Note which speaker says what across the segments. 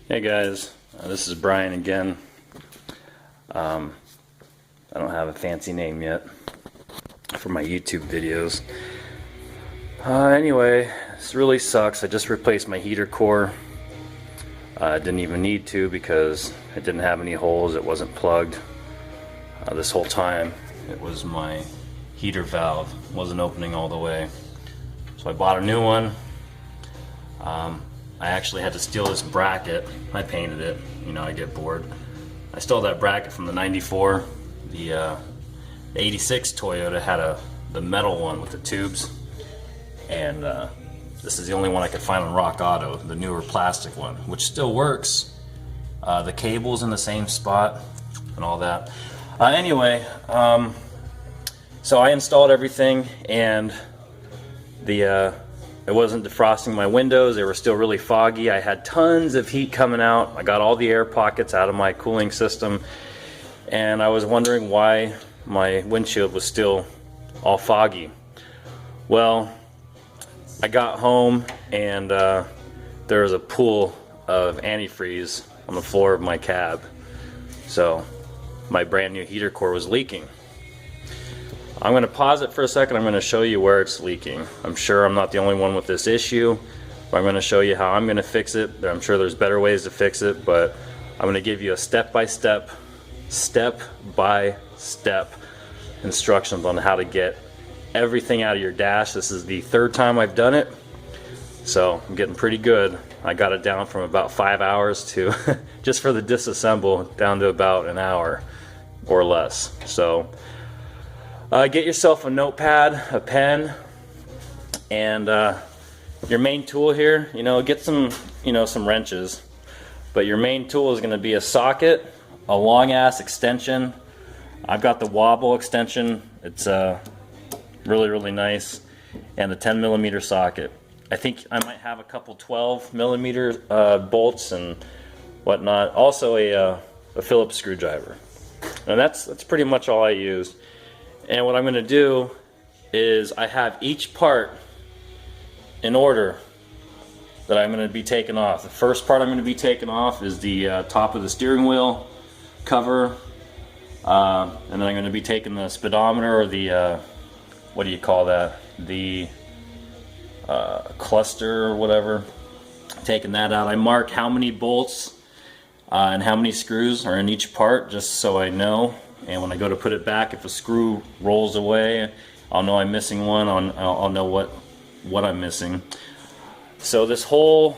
Speaker 1: Hey guys, this is Brian again. I don't have a fancy name yet for my YouTube videos. Anyway, this really sucks. I just replaced my heater core. I didn't even need to because it didn't have any holes. It wasn't plugged. This whole time it was my heater valve wasn't opening all the way. So I bought a new one. I actually had to steal this bracket. I painted it, you know, I get bored. I stole that bracket from the 94. The 86 Toyota had the metal one with the tubes, and this is the only one I could find on Rock Auto, the newer plastic one, which still works. The cable's in the same spot and all that. Anyway, so I installed everything, and it wasn't defrosting my windows. They were still really foggy. I had tons of heat coming out. I got all the air pockets out of my cooling system, and I was wondering why my windshield was still all foggy. Well, I got home and there was a pool of antifreeze on the floor of my cab. So my brand new heater core was leaking. I'm going to pause it for a second. I'm going to show you where it's leaking. I'm sure I'm not the only one with this issue, but I'm going to show you how I'm going to fix it. I'm sure there's better ways to fix it, but I'm going to give you a step-by-step instructions on how to get everything out of your dash. This is the third time I've done it, so I'm getting pretty good. I got it down from about 5 hours to just for the disassemble down to about an hour or less. So get yourself a notepad, a pen, and your main tool here. You know, get some wrenches, but your main tool is going to be a socket, a long ass extension. I've got the wobble extension. It's really nice, and the 10mm socket. I think I might have a couple 12mm bolts and whatnot. Also a Phillips screwdriver, and that's pretty much all I used. And what I'm going to do is I have each part in order that I'm going to be taking off. The first part I'm going to be taking off is the top of the steering wheel cover, and then I'm going to be taking the speedometer, or the what do you call that, the cluster or whatever, taking that out. I mark how many bolts and how many screws are in each part, just so I know. And when I go to put it back, if a screw rolls away, I'll know I'm missing one. I'll know what I'm missing. So this whole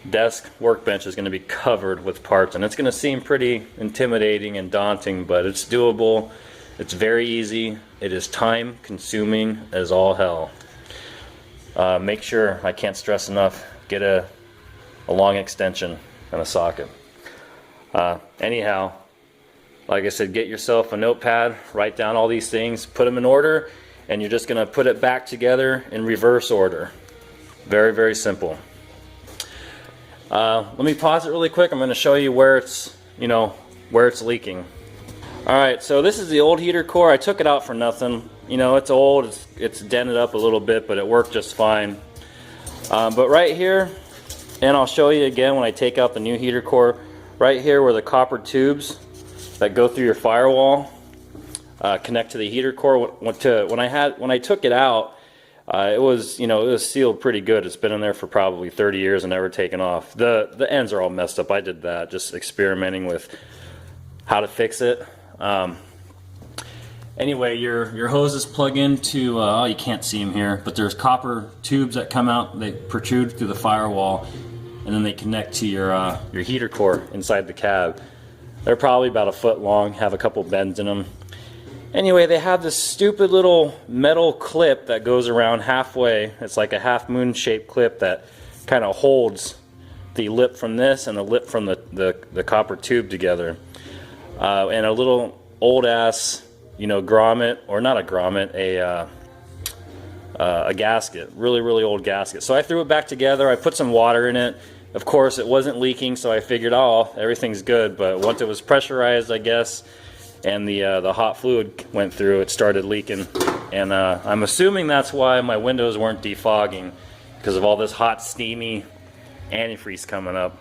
Speaker 1: desk workbench is going to be covered with parts, and it's going to seem pretty intimidating and daunting, but it's doable. It's very easy. It is time consuming as all hell. Make sure, I can't stress enough, get a long extension and a socket. Anyhow, like I said, get yourself a notepad, write down all these things, put them in order, and you're just going to put it back together in reverse order. Very simple. Let me pause it really quick. I'm going to show you where it's leaking. Alright, so this is the old heater core. I took it out for nothing. You know, it's old, it's dented up a little bit, but it worked just fine. But right here, and I'll show you again when I take out the new heater core, right here where the copper tubes that go through your firewall connect to the heater core. When I took it out, it was sealed pretty good. It's been in there for probably 30 years and never taken off. The ends are all messed up. I did that, just experimenting with how to fix it. Anyway, your hoses plug into oh, you can't see them here, but there's copper tubes that come out. They protrude through the firewall, and then they connect to your heater core inside the cab. They're probably about a foot long, have a couple bends in them. Anyway, they have this stupid little metal clip that goes around halfway. It's like a half moon shaped clip that kind of holds the lip from this and the lip from the copper tube together. And a little old ass, grommet, or not a grommet, a gasket, really old gasket. So I threw it back together. I put some water in it. Of course, it wasn't leaking, so I figured, oh, everything's good. But once it was pressurized, I guess, and the hot fluid went through, it started leaking. And I'm assuming that's why my windows weren't defogging, because of all this hot, steamy antifreeze coming up.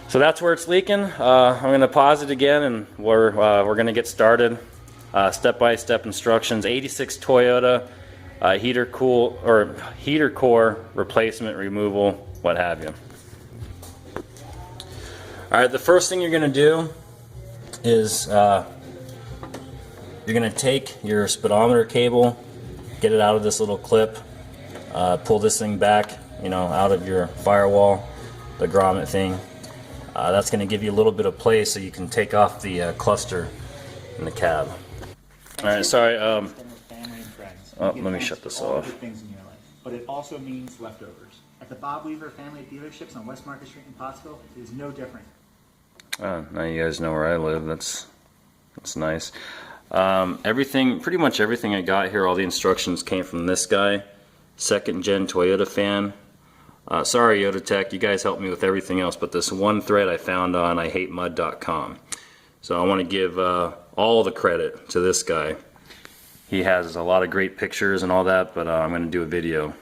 Speaker 1: So that's where it's leaking. I'm going to pause it again, and we're going to get started. Step-by-step instructions. 86 Toyota heater core replacement, removal, what have you. All right, the first thing you're going to do is you're going to take your speedometer cable, get it out of this little clip, pull this thing back, out of your firewall, the grommet thing. That's going to give you a little bit of place so you can take off the cluster in the cab. All right, sorry. Let me shut this off.
Speaker 2: Things in your life, but it also means leftovers. At the Bob Weaver family dealerships on West Market Street in Pottsville, it is no different.
Speaker 1: Now you guys know where I live. That's nice. Pretty much everything I got here, all the instructions came from this guy, 2nd gen Toyota fan. Sorry, Yoda Tech, you guys helped me with everything else, but this one thread I found on IHateMud.com. So I want to give all the credit to this guy. He has a lot of great pictures and all that, but I'm going to do a video,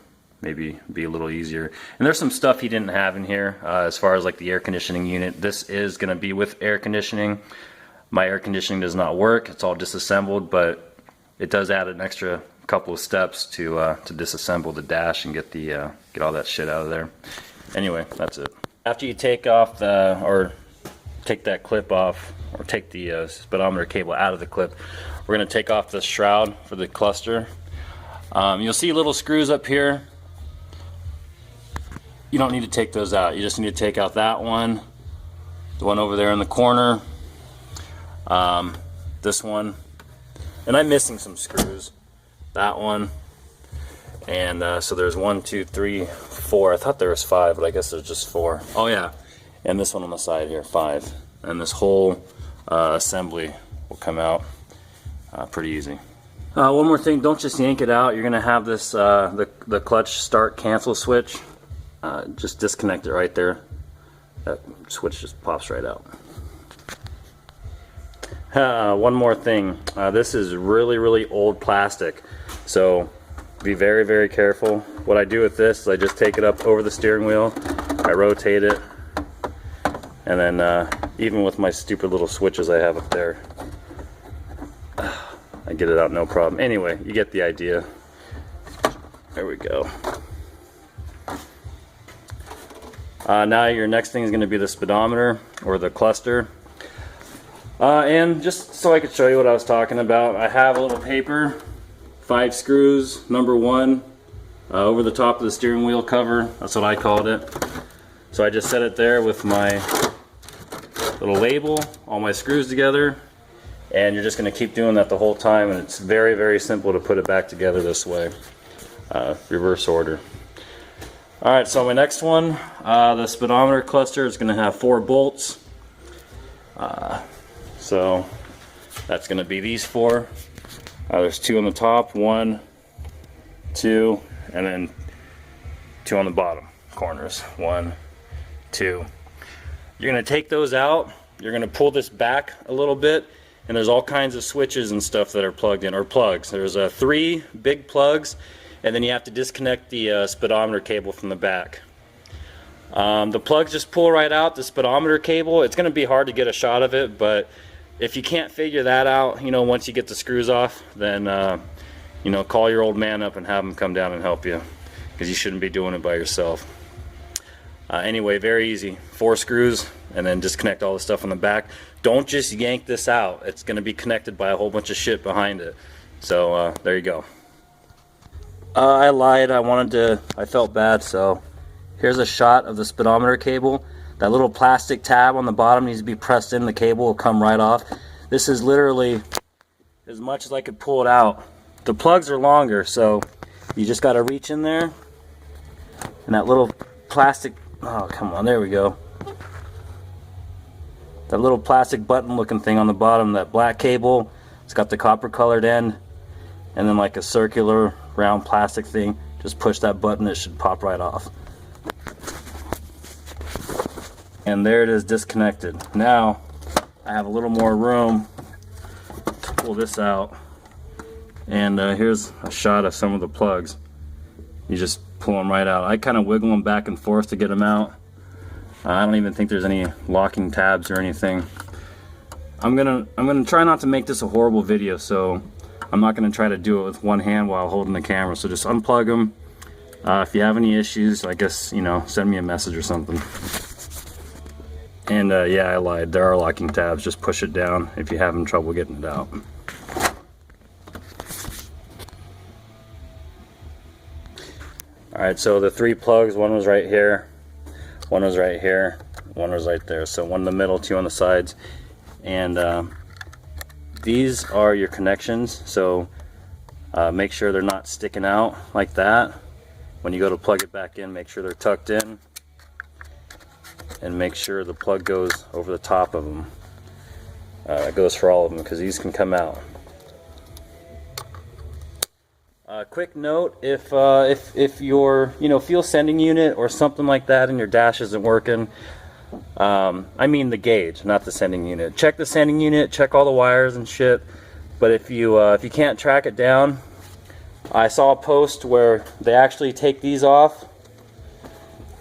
Speaker 1: maybe be a little easier. And there's some stuff he didn't have in here as far as like the air conditioning unit. This is going to be with air conditioning. My air conditioning does not work. It's all disassembled, but it does add an extra couple of steps to disassemble the dash and get all that shit out of there. Anyway, that's it. After you take off take that clip off, or take the speedometer cable out of the clip, we're going to take off the shroud for the cluster. You'll see little screws up here. You don't need to take those out. You just need to take out that one, the one over there in the corner, this one, and I'm missing some screws. That one, and so there's 1, 2, 3, 4. I thought there was 5, but I guess there's just 4. Oh yeah, and this one on the side here, 5. And this whole assembly will come out pretty easy. One more thing, don't just yank it out. You're gonna have this the clutch start cancel switch. Just disconnect it right there. That switch just pops right out. One more thing, this is really old plastic, so be very careful. What I do with this is I just take it up over the steering wheel, I rotate it, and then even with my stupid little switches I have up there, I get it out no problem. Anyway, you get the idea. There we go. Now your next thing is going to be the speedometer or the cluster. And just so I could show you what I was talking about, I have a little paper, 5 screws, number 1, over the top of the steering wheel cover. That's what I called it. So I just set it there with my little label, all my screws together, and you're just going to keep doing that the whole time, and it's very simple to put it back together this way, reverse order. Alright, so my next one, the speedometer cluster is going to have 4 bolts. So that's going to be these 4. There's 2 on the top, 1, 2, and then 2 on the bottom corners, 1, 2. You're going to take those out, you're going to pull this back a little bit, and there's all kinds of switches and stuff that are plugged in, or plugs. There's 3 big plugs, and then you have to disconnect the speedometer cable from the back. The plugs just pull right out. The speedometer cable, it's going to be hard to get a shot of it, but if you can't figure that out, once you get the screws off, then call your old man up and have him come down and help you, because you shouldn't be doing it by yourself. Anyway, very easy. 4 screws, and then disconnect all the stuff on the back. Don't just yank this out. It's going to be connected by a whole bunch of shit behind it. So there you go. I lied. I felt bad, so here's a shot of the speedometer cable. That little plastic tab on the bottom needs to be pressed in. The cable will come right off. This is literally as much as I could pull it out. The plugs are longer, so you just got to reach in there, and that little plastic, oh come on, there we go. That little plastic button looking thing on the bottom, that black cable, it's got the copper colored end, and then like a circular round plastic thing. Just push that button, it should pop right off. And there it is, disconnected. Now I have a little more room to pull this out, and here's a shot of some of the plugs. You just pull them right out. I kind of wiggle them back and forth to get them out. I don't even think there's any locking tabs or anything. I'm gonna try not to make this a horrible video, so I'm not gonna try to do it with one hand while holding the camera. So just unplug them. If you have any issues, I guess, you know, send me a message or something. And yeah, I lied. There are locking tabs. Just push it down if you're having trouble getting it out. Alright, so the 3 plugs, one was right here, one was right here, one was right there. So one in the middle, 2 on the sides. And these are your connections, so make sure they're not sticking out like that. When you go to plug it back in, make sure they're tucked in, and make sure the plug goes over the top of them. It goes for all of them, because these can come out. Quick note: if your fuel sending unit or something like that and your dash isn't working, I mean the gauge, not the sending unit. Check the sending unit, check all the wires and shit. But if you can't track it down, I saw a post where they actually take these off.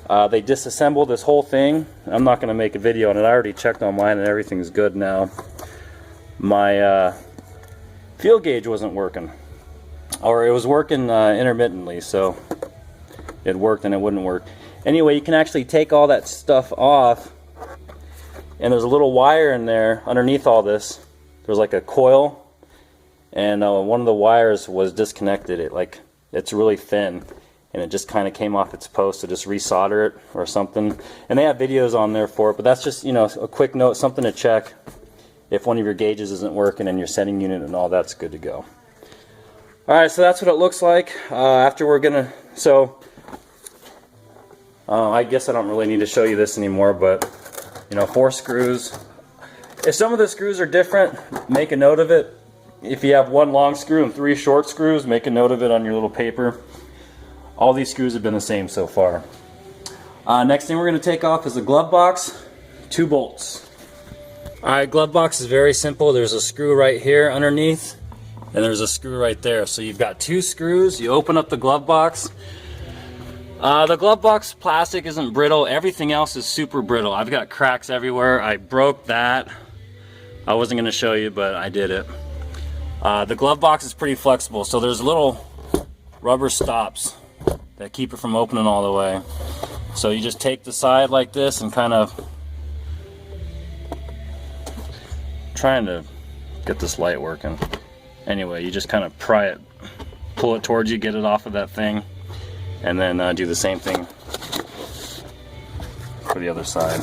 Speaker 1: They disassemble this whole thing. I'm not going to make a video on it. I already checked online and everything's good now. My fuel gauge wasn't working. Or it was working intermittently, so it worked and it wouldn't work. Anyway, you can actually take all that stuff off, and there's a little wire in there underneath all this. There's like a coil, and one of the wires was disconnected. It's really thin, and it just kind of came off its post, so just resolder it or something. And they have videos on there for it, but that's just, a quick note, something to check if one of your gauges isn't working and your sending unit and all that's good to go. Alright, so that's what it looks like. After we're gonna, I guess I don't really need to show you this anymore, but 4 screws. If some of the screws are different, make a note of it. If you have 1 long screw and 3 short screws, make a note of it on your little paper. All these screws have been the same so far. Next thing we're going to take off is the glove box, 2 bolts. Alright, glove box is very simple. There's a screw right here underneath, and there's a screw right there. So you've got 2 screws. You open up the glove box. The glove box plastic isn't brittle. Everything else is super brittle. I've got cracks everywhere. I broke that. I wasn't going to show you, but I did it. The glove box is pretty flexible, so there's little rubber stops that keep it from opening all the way. So you just take the side like this and kind of trying to get this light working. Anyway, you just kind of pry it, pull it towards you, get it off of that thing, and then do the same thing for the other side.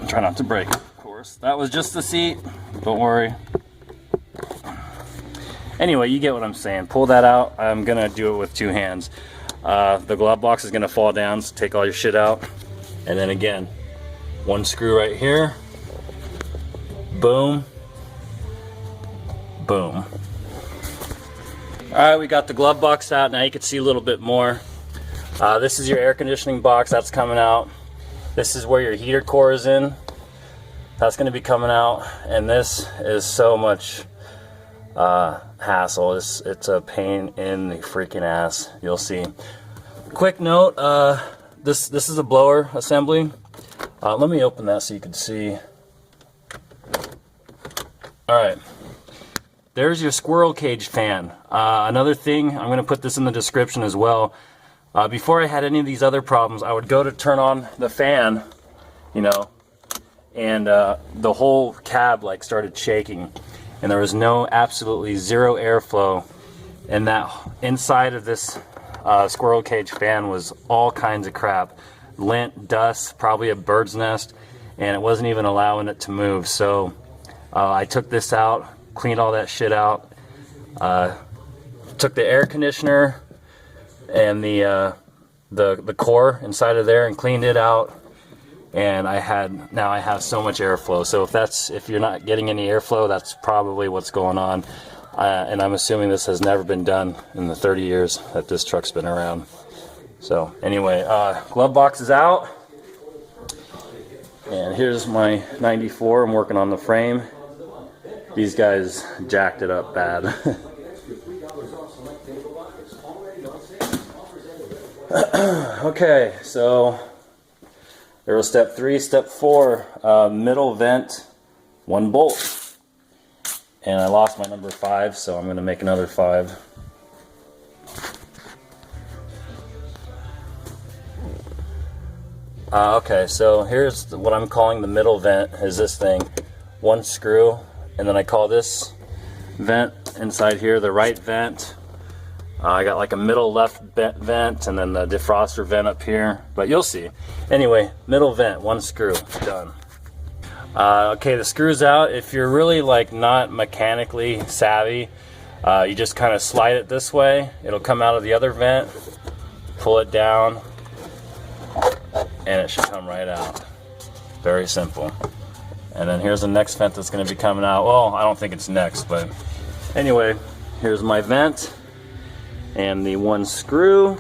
Speaker 1: Try not to break, of course. That was just the seat, don't worry. Anyway, you get what I'm saying. Pull that out. I'm gonna do it with 2 hands. The glove box is gonna fall down, so take all your shit out. And then again, 1 screw right here. Boom. Boom. Alright, we got the glove box out. Now you can see a little bit more. This is your air conditioning box. That's coming out. This is where your heater core is in. That's going to be coming out. And this is so much hassle. It's a pain in the freaking ass. You'll see. Quick note, this is a blower assembly. Let me open that so you can see. Alright. There's your squirrel cage fan. Another thing, I'm going to put this in the description as well. Before I had any of these other problems, I would go to turn on the fan, and the whole cab started shaking, and there was absolutely zero airflow, and that inside of this squirrel cage fan was all kinds of crap. Lint, dust, probably a bird's nest, and it wasn't even allowing it to move. So I took this out, cleaned all that shit out, took the air conditioner and the core inside of there and cleaned it out, and now I have so much airflow. So if you're not getting any airflow, that's probably what's going on. And I'm assuming this has never been done in the 30 years that this truck's been around. So anyway, glove box is out, and here's my 94. I'm working on the frame. These guys jacked it up bad. Okay, so there was step 3. Step 4, middle vent, 1 bolt. And I lost my number 5, so I'm going to make another 5. Okay, so here's what I'm calling the middle vent, is this thing. 1 screw, and then I call this vent inside here the right vent. I got like a middle left vent, and then the defroster vent up here, but you'll see. Anyway, middle vent, 1 screw, done. Okay, the screw's out. If you're really like not mechanically savvy, you just kind of slide it this way. It'll come out of the other vent, pull it down, and it should come right out. Very simple. And then here's the next vent that's going to be coming out. Well, I don't think it's next, but anyway, here's my vent and the 1 screw,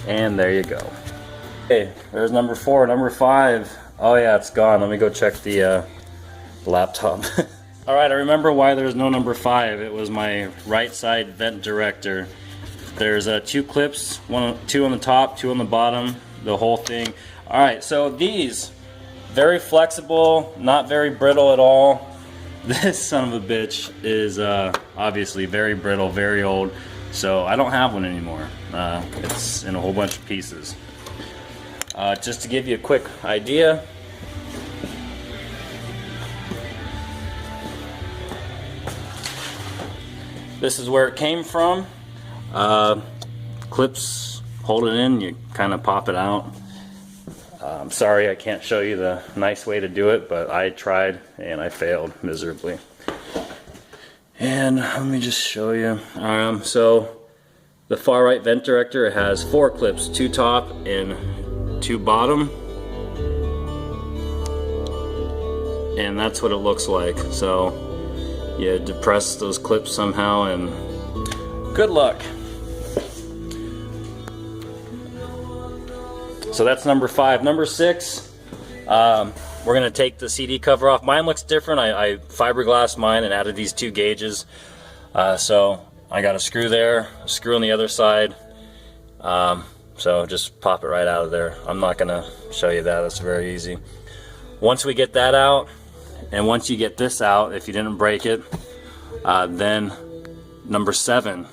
Speaker 1: and there you go. Okay, there's number 4. Number 5. Oh yeah, it's gone. Let me go check the laptop. Alright, I remember why there's no number 5. It was my right side vent director. There's 2 clips, 2 on the top, 2 on the bottom, the whole thing. Alright, so these, very flexible, not very brittle at all. This son of a bitch is obviously very brittle, very old, so I don't have one anymore. It's in a whole bunch of pieces. Just to give you a quick idea, this is where it came from. Clips hold it in, you kind of pop it out. I'm sorry I can't show you the nice way to do it, but I tried and I failed miserably. And let me just show you. So the far right vent director has 4 clips, 2 top and 2 bottom. And that's what it looks like. So you depress those clips somehow and good luck. So that's number 5. Number 6, we're going to take the CD cover off. Mine looks different. I fiberglassed mine and added these 2 gauges. So I got a screw there, a screw on the other side. So just pop it right out of there. I'm not going to show you that. That's very easy. Once we get that out, and once you get this out, if you didn't break it, then number 7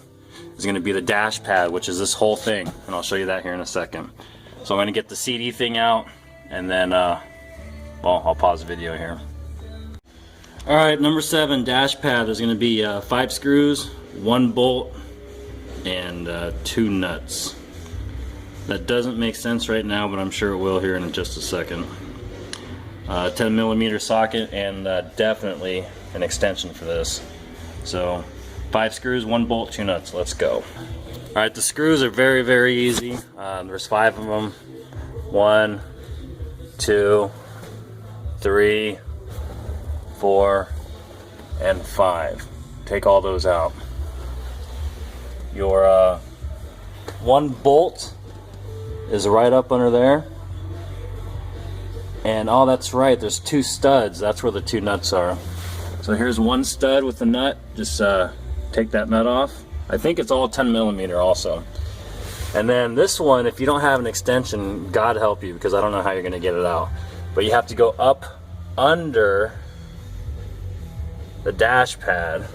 Speaker 1: is going to be the dash pad, which is this whole thing. And I'll show you that here in a second. So I'm going to get the CD thing out, and then, well, I'll pause the video here. Alright, number 7, dash pad. There's going to be 5 screws, 1 bolt, and 2 nuts. That doesn't make sense right now, but I'm sure it will here in just a second. 10mm socket, and definitely an extension for this. So 5 screws, 1 bolt, 2 nuts. Let's go. Alright, the screws are very, very easy. There's 5 of them. 1, 2, 3, 4, and 5. Take all those out. Your 1 bolt is right up under there. And oh, that's right, there's 2 studs. That's where the 2 nuts are. So here's 1 stud with the nut. Just take that nut off. I think it's all 10mm also. And then this one, if you don't have an extension, God help you, because I don't know how you're going to get it out. But you have to go up under the dash pad.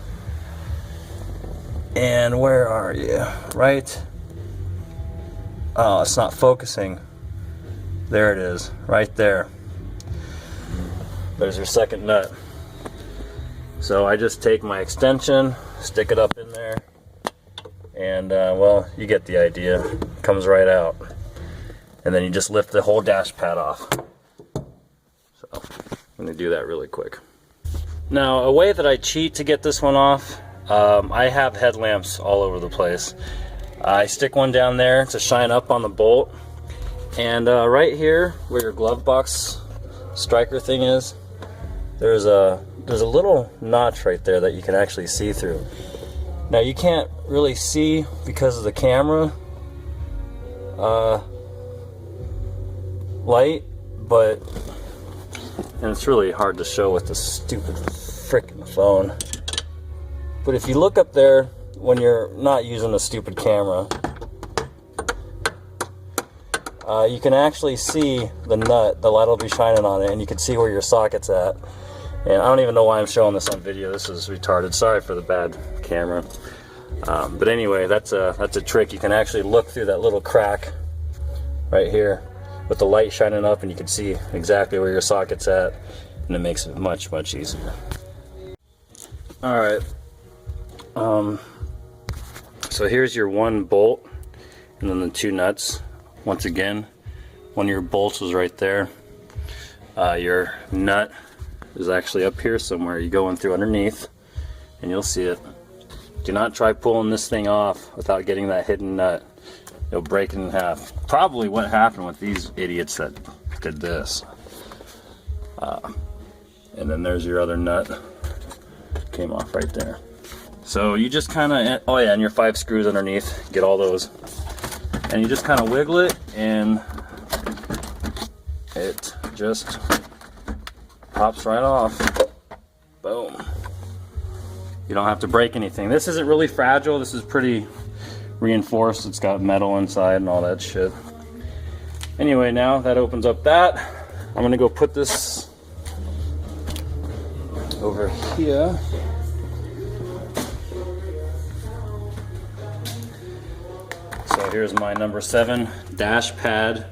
Speaker 1: And where are you? Right? Oh, it's not focusing. There it is, right there. There's your second nut. So I just take my extension, stick it up in there, and well, you get the idea. It comes right out. And then you just lift the whole dash pad off. So I'm going to do that really quick. Now, a way that I cheat to get this one off, I have headlamps all over the place. I stick one down there to shine up on the bolt. And right here, where your glove box striker thing is, there's a little notch right there that you can actually see through. Now you can't really see because of the camera light, but and it's really hard to show with the stupid frickin' phone. But if you look up there when you're not using a stupid camera, you can actually see the nut. The light will be shining on it, and you can see where your socket's at. And I don't even know why I'm showing this on video. This is retarded. Sorry for the bad camera. But anyway, that's a trick. You can actually look through that little crack right here with the light shining up, and you can see exactly where your socket's at, and it makes it much, much easier. All right. So here's your one bolt, and then the two nuts. Once again, one of your bolts is right there. Your nut is actually up here somewhere. You go in through underneath, and you'll see it. Do not try pulling this thing off without getting that hidden nut. It'll break it in half. Probably what happened with these idiots that did this. And then there's your other nut. Came off right there. So you just kind of, oh yeah, and your 5 screws underneath. Get all those. And you just kind of wiggle it, and it just pops right off. Boom. You don't have to break anything. This isn't really fragile. This is pretty reinforced. It's got metal inside and all that shit. Anyway, now that opens up that. I'm gonna go put this over here. So here's my number 7 dash pad.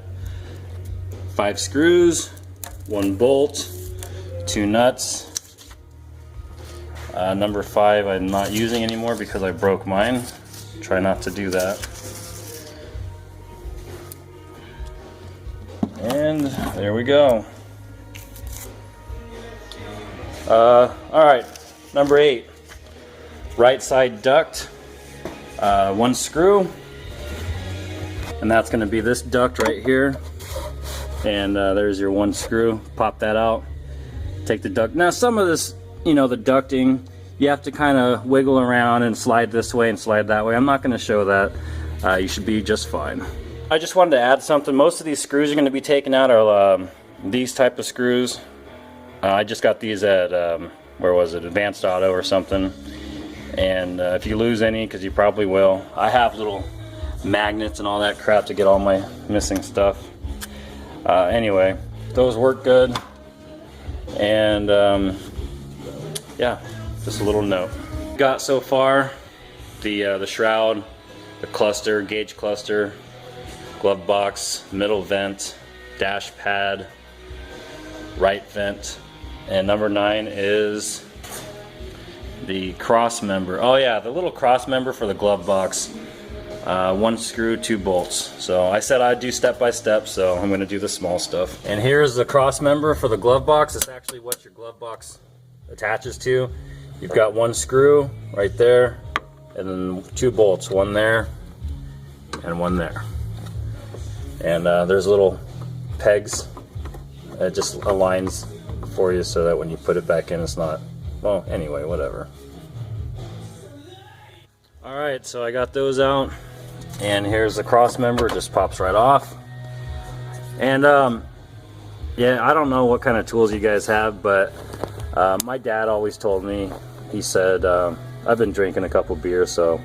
Speaker 1: 5 screws, 1 bolt, 2 nuts. Number 5 I'm not using anymore because I broke mine. Try not to do that. And there we go. Alright, number 8. Right side duct. 1 screw. And that's going to be this duct right here. And there's your 1 screw. Pop that out. Take the duct. Now some of this, you know, the ducting, you have to kind of wiggle around and slide this way and slide that way. I'm not going to show that. You should be just fine. I just wanted to add something. Most of these screws you're going to be taking out are these type of screws. I just got these at, where was it, Advanced Auto or something. And if you lose any, because you probably will, I have little magnets and all that crap to get all my missing stuff. Anyway, those work good. And yeah, just a little note. Got so far the shroud, the cluster, gauge cluster, glove box, middle vent, dash pad, right vent, and number 9 is the cross member. Oh yeah, the little cross member for the glove box. 1 screw, 2 bolts. So I said I'd do step by step, so I'm going to do the small stuff. And here's the cross member for the glove box. It's actually what your glove box attaches to. You've got 1 screw right there, and then 2 bolts, 1 there and 1 there. And there's little pegs. It just aligns for you so that when you put it back in, it's not, well, anyway, whatever. Alright, so I got those out, and here's the cross member. It just pops right off. And yeah, I don't know what kind of tools you guys have, but my dad always told me, he said, I've been drinking a couple beers, so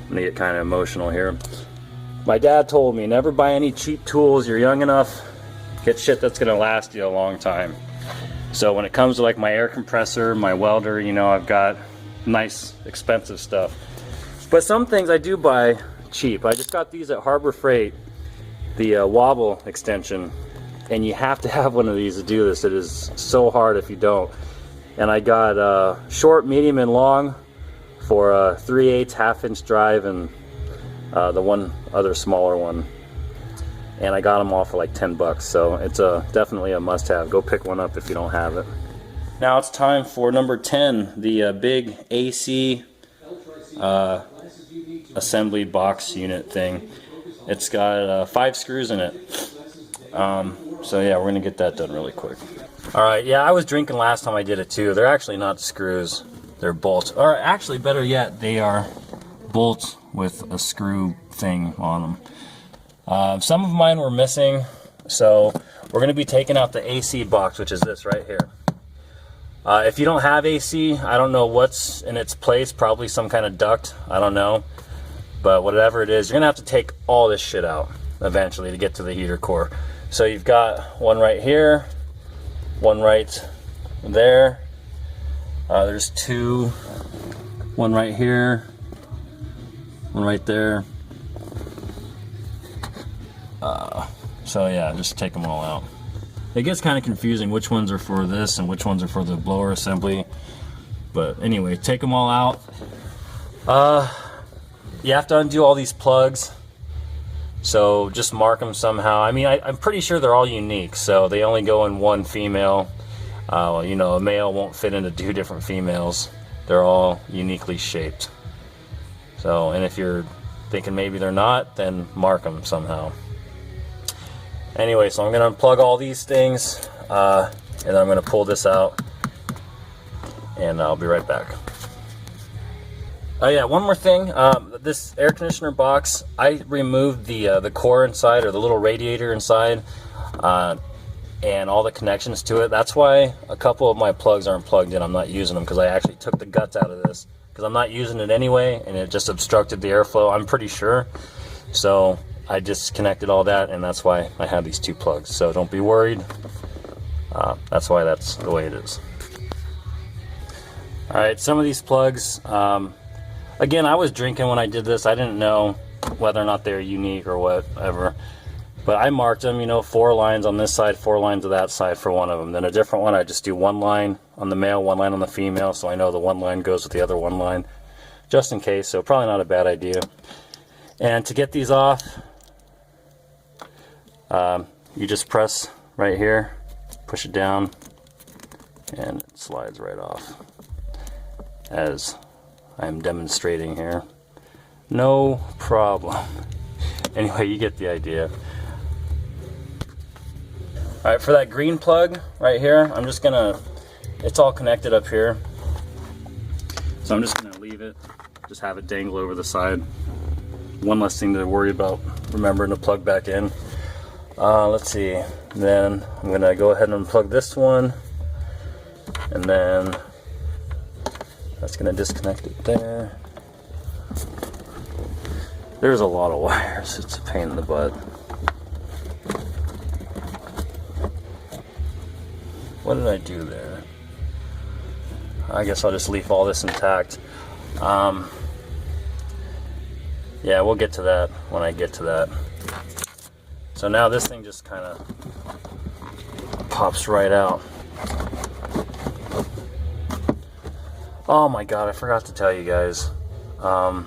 Speaker 1: I'm gonna get kind of emotional here. My dad told me, never buy any cheap tools. You're young enough, get shit that's gonna last you a long time. So when it comes to like my air compressor, my welder, you know, I've got nice expensive stuff. But some things I do buy cheap. I just got these at Harbor Freight, the wobble extension, and you have to have one of these to do this. It is so hard if you don't. And I got short, medium, and long for a 3/8 half-inch drive, and the one other smaller one. And I got them all for like 10 bucks, so it's definitely a must-have. Go pick one up if you don't have it. Now it's time for number 10, the big AC assembly box unit thing. It's got 5 screws in it. So yeah, we're gonna get that done really quick. Alright, yeah, I was drinking last time I did it too. They're actually not screws, they're bolts. Or actually, better yet, they are bolts with a screw thing on them. Some of mine were missing, so we're gonna be taking out the AC box, which is this right here. If you don't have AC, I don't know what's in its place, probably some kind of duct, I don't know. But whatever it is, you're gonna have to take all this shit out eventually to get to the heater core. So you've got one right here, one right there. There's two, one right here, one right there. So yeah, just take them all out. It gets kind of confusing which ones are for this and which ones are for the blower assembly. But anyway, take them all out. You have to undo all these plugs. So just mark them somehow. I mean, I'm pretty sure they're all unique. So they only go in one female. You know, a male won't fit into two different females. They're all uniquely shaped. So, and if you're thinking maybe they're not, then mark them somehow. Anyway, so I'm going to unplug all these things, and then I'm going to pull this out, and I'll be right back. Oh yeah, one more thing. This air conditioner box, I removed the core inside, or the little radiator inside, and all the connections to it. That's why a couple of my plugs aren't plugged in. I'm not using them because I actually took the guts out of this because I'm not using it anyway, and it just obstructed the airflow, I'm pretty sure. So I disconnected all that, and that's why I have these two plugs. So don't be worried. That's why that's the way it is. All right, some of these plugs, again, I was drinking when I did this. I didn't know whether or not they're unique or whatever, but I marked them, you know, 4 lines on this side, 4 lines on that side for one of them. Then a different one, I just do 1 line on the male, 1 line on the female, so I know the 1 line goes with the other 1 line, just in case. So probably not a bad idea. And to get these off, you just press right here, push it down, and it slides right off, as I'm demonstrating here. No problem. Anyway, you get the idea. Alright, for that green plug right here, I'm just gonna, it's all connected up here, so I'm just gonna leave it, just have it dangle over the side. One less thing to worry about remembering to plug back in. Let's see, then I'm gonna go ahead and unplug this one, and then that's gonna disconnect it there. There's a lot of wires, it's a pain in the butt. What did I do there? I guess I'll just leave all this intact. Yeah, we'll get to that when I get to that. So now this thing just kind of pops right out. Oh my god, I forgot to tell you guys. I'll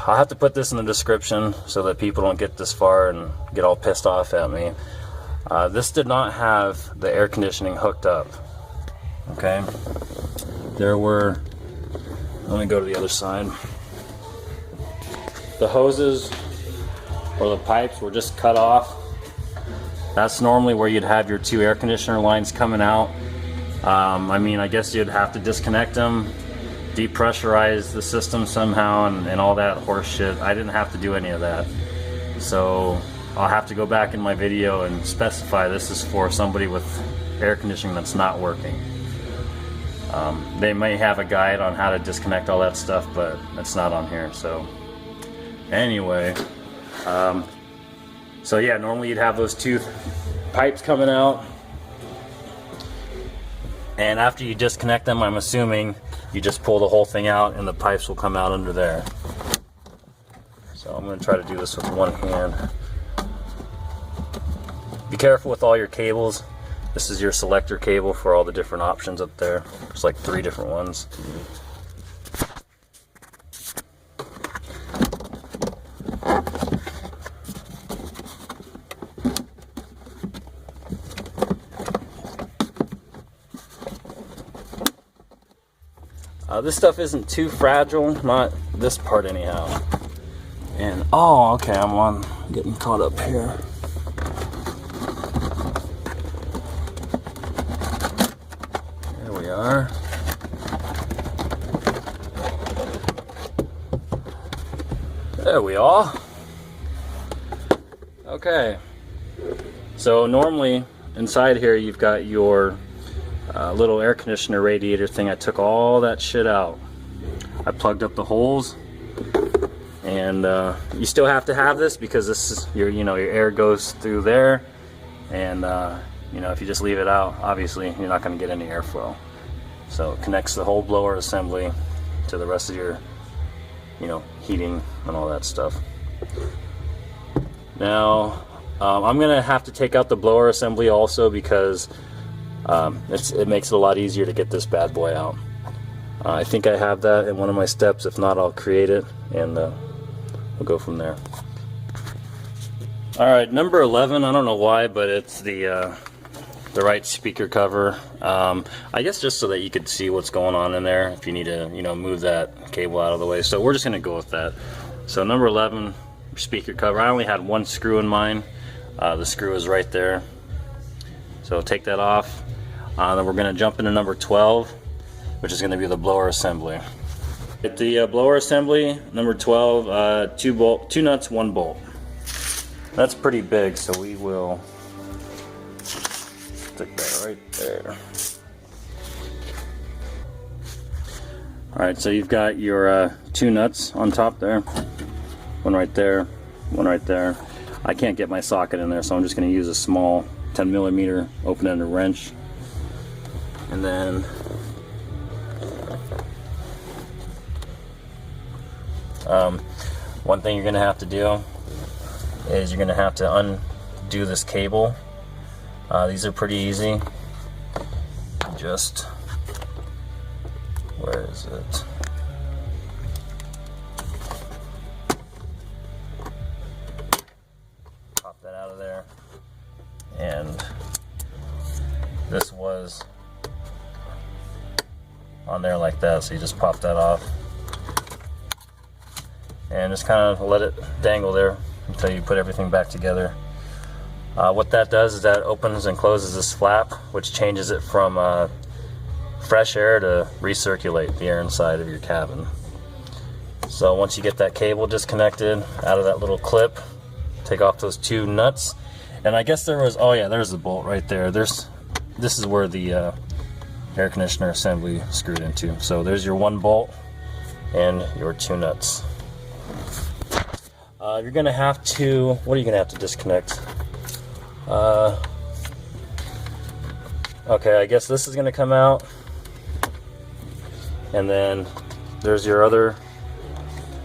Speaker 1: have to put this in the description so that people don't get this far and get all pissed off at me. This did not have the air conditioning hooked up. Okay? There were, let me go to the other side. The hoses or the pipes were just cut off. That's normally where you'd have your 2 air conditioner lines coming out. I mean, I guess you'd have to disconnect them, depressurize the system somehow, and all that horse shit. I didn't have to do any of that. So I'll have to go back in my video and specify this is for somebody with air conditioning that's not working. They may have a guide on how to disconnect all that stuff, but it's not on here. So anyway, so yeah, normally you'd have those 2 pipes coming out, and after you disconnect them, I'm assuming you just pull the whole thing out and the pipes will come out under there. So I'm going to try to do this with one hand. Be careful with all your cables. This is your selector cable for all the different options up there. There's like 3 different ones. This stuff isn't too fragile, not this part anyhow. And oh, okay, I'm getting caught up here. There we are. There we are. Okay. So normally inside here you've got your little air conditioner radiator thing, I took all that shit out. I plugged up the holes, and you still have to have this because this is your air goes through there, and if you just leave it out, obviously you're not going to get any airflow. So it connects the whole blower assembly to the rest of your heating and all that stuff. Now I'm gonna have to take out the blower assembly also because it makes it a lot easier to get this bad boy out. I think I have that in one of my steps. If not, I'll create it and we'll go from there. Alright, number 11, I don't know why, but it's the right speaker cover. I guess just so that you could see what's going on in there if you need to move that cable out of the way. So we're just gonna go with that. So number 11, speaker cover. I only had one screw in mine. The screw is right there. So take that off. Then we're gonna jump into number 12, which is gonna be the blower assembly. At the blower assembly, number 12, 2 nuts, 1 bolt. That's pretty big, so we will stick that right there. Alright, so you've got your 2 nuts on top there. One right there, one right there. I can't get my socket in there, so I'm just going to use a small 10mm open-ended wrench. And then one thing you're going to have to do is you're going to have to undo this cable. These are pretty easy. Just, where is it? Pop that out of there. And this was on there like that, so you just pop that off. And just kind of let it dangle there until you put everything back together. What that does is that opens and closes this flap, which changes it from fresh air to recirculate the air inside of your cabin. So once you get that cable disconnected out of that little clip, take off those 2 nuts. And I guess there was, oh yeah, there's the bolt right there. This is where the air conditioner assembly screwed into. So there's your 1 bolt and your 2 nuts. You're gonna have to, what are you gonna have to disconnect? Okay, I guess this is gonna come out, and then there's your other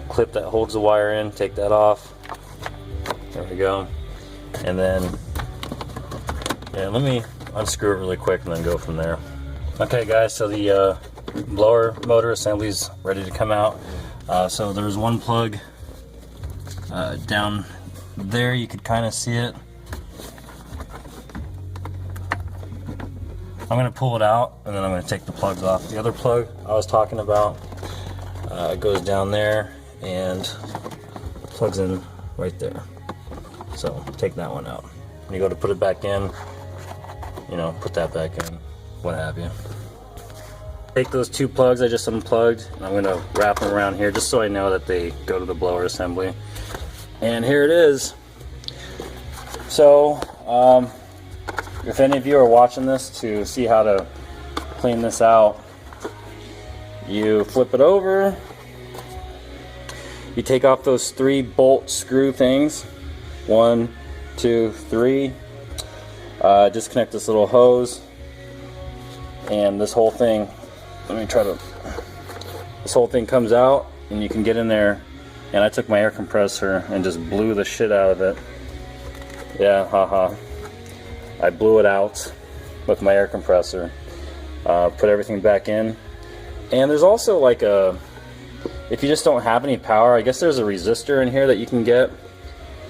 Speaker 1: clip that holds the wire in. Take that off. There we go. And then, yeah, let me unscrew it really quick and then go from there. Okay guys, so the blower motor assembly is ready to come out. So there's 1 plug down there, you could kind of see it. I'm going to pull it out and then I'm going to take the plugs off. The other plug I was talking about goes down there and plugs in right there. So take that one out. When you go to put it back in, put that back in, what have you. Take those 2 plugs I just unplugged and I'm going to wrap them around here just so I know that they go to the blower assembly. And here it is. So if any of you are watching this to see how to clean this out, you flip it over, you take off those 3 bolt screw things, 1, 2, 3, disconnect this little hose, and this whole thing, this whole thing comes out and you can get in there. And I took my air compressor and just blew the shit out of it. Yeah, haha. I blew it out with my air compressor. Put everything back in. And there's also like if you just don't have any power, I guess there's a resistor in here that you can get.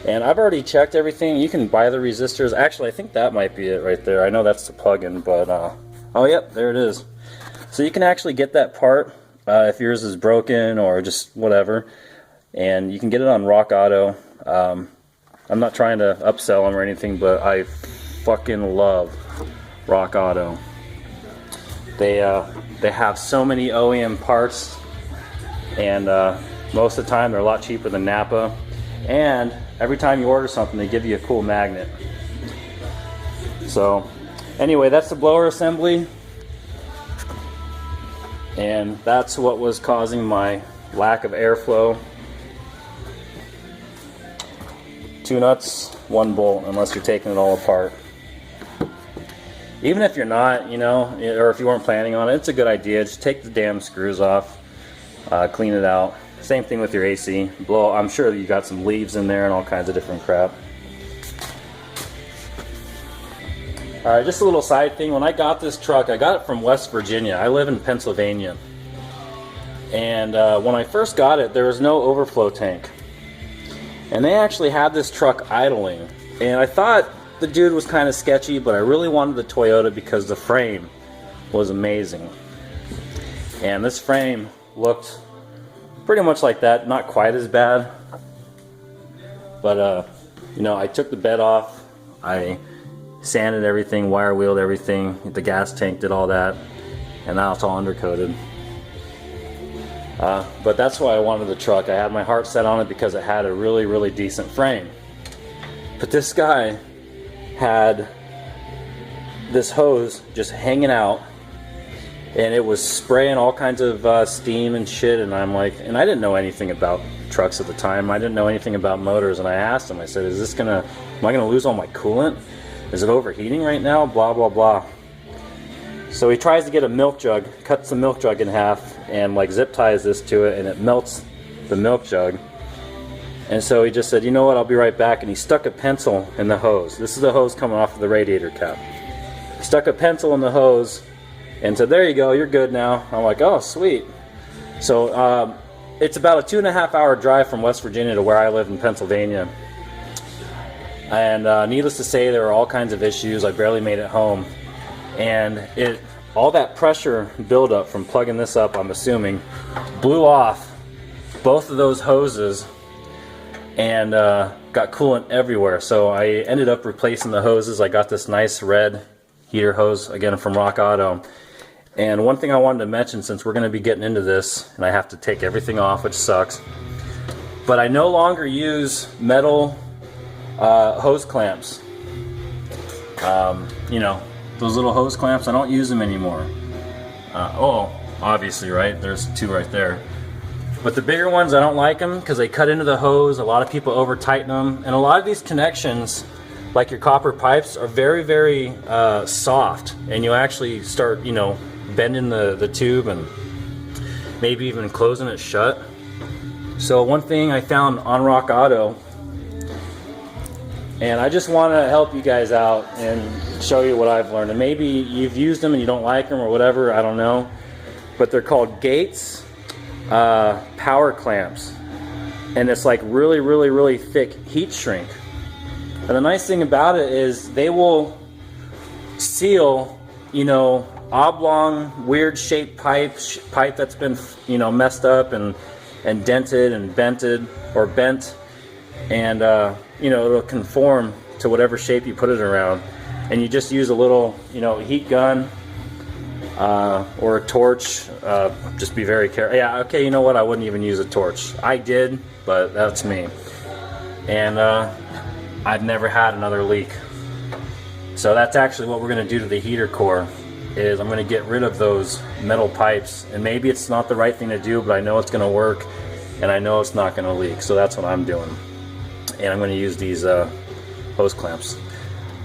Speaker 1: And I've already checked everything. You can buy the resistors. Actually, I think that might be it right there. I know that's the plug-in, but oh yep, there it is. So you can actually get that part if yours is broken or just whatever. And you can get it on Rock Auto. I'm not trying to upsell them or anything, but I fucking love Rock Auto. They have so many OEM parts, and most of the time they're a lot cheaper than Napa. And every time you order something, they give you a cool magnet. So anyway, that's the blower assembly. and that's what was causing my lack of airflow. 2 nuts, 1 bolt, unless you're taking it all apart. Even if you're not, you know, or if you weren't planning on it, it's a good idea. Just take the damn screws off, clean it out. Same thing with your AC. Blow. I'm sure you got some leaves in there and all kinds of different crap. Alright, just a little side thing. When I got this truck, I got it from West Virginia. I live in Pennsylvania. And when I first got it, there was no overflow tank. And they actually had this truck idling. And I thought the dude was kind of sketchy, but I really wanted the Toyota because the frame was amazing. And this frame looked pretty much like that, not quite as bad. But, you know, I took the bed off. I sanded everything, wire wheeled everything, the gas tank, did all that, and now it's all undercoated. But that's why I wanted the truck. I had my heart set on it because it had a really, really decent frame. But this guy had this hose just hanging out, and it was spraying all kinds of steam and shit, and I'm like, and I didn't know anything about trucks at the time. I didn't know anything about motors, and I asked him, I said, am I gonna lose all my coolant? Is it overheating right now? Blah, blah, blah. So he tries to get a milk jug, cuts the milk jug in half, and like zip ties this to it, and it melts the milk jug. And so he just said, you know what, I'll be right back. And he stuck a pencil in the hose. This is the hose coming off of the radiator cap. He stuck a pencil in the hose and said, there you go, you're good now. I'm like, oh, sweet. So it's about a 2.5 hour drive from West Virginia to where I live in Pennsylvania. And needless to say, there were all kinds of issues. I barely made it home. And all that pressure buildup from plugging this up, I'm assuming, blew off both of those hoses and got coolant everywhere. So I ended up replacing the hoses. I got this nice red heater hose, again from Rock Auto. And one thing I wanted to mention, since we're going to be getting into this, and I have to take everything off, which sucks, but I no longer use metal hose clamps. You know, those little hose clamps, I don't use them anymore. Oh, obviously, right? There's 2 right there. But the bigger ones, I don't like them because they cut into the hose. A lot of people over tighten them. And a lot of these connections, like your copper pipes, are very, very soft. And you actually start, you know, bending the tube and maybe even closing it shut. So one thing I found on Rock Auto, and I just want to help you guys out and show you what I've learned. And maybe you've used them and you don't like them or whatever, I don't know. But they're called Gates power clamps. And it's like really, really, really thick heat shrink. And the nice thing about it is they will seal, you know, oblong, weird shaped pipe that's been, you know, messed up and dented and bented or bent. And you know, it'll conform to whatever shape you put it around. And you just use a little, you know, heat gun or a torch. Just be very careful. Yeah, okay, you know what? I wouldn't even use a torch. I did, but that's me. And I've never had another leak. So that's actually what we're going to do to the heater core. Is I'm going to get rid of those metal pipes. And maybe it's not the right thing to do, but I know it's going to work, and I know it's not going to leak. So that's what I'm doing. And I'm going to use these hose clamps.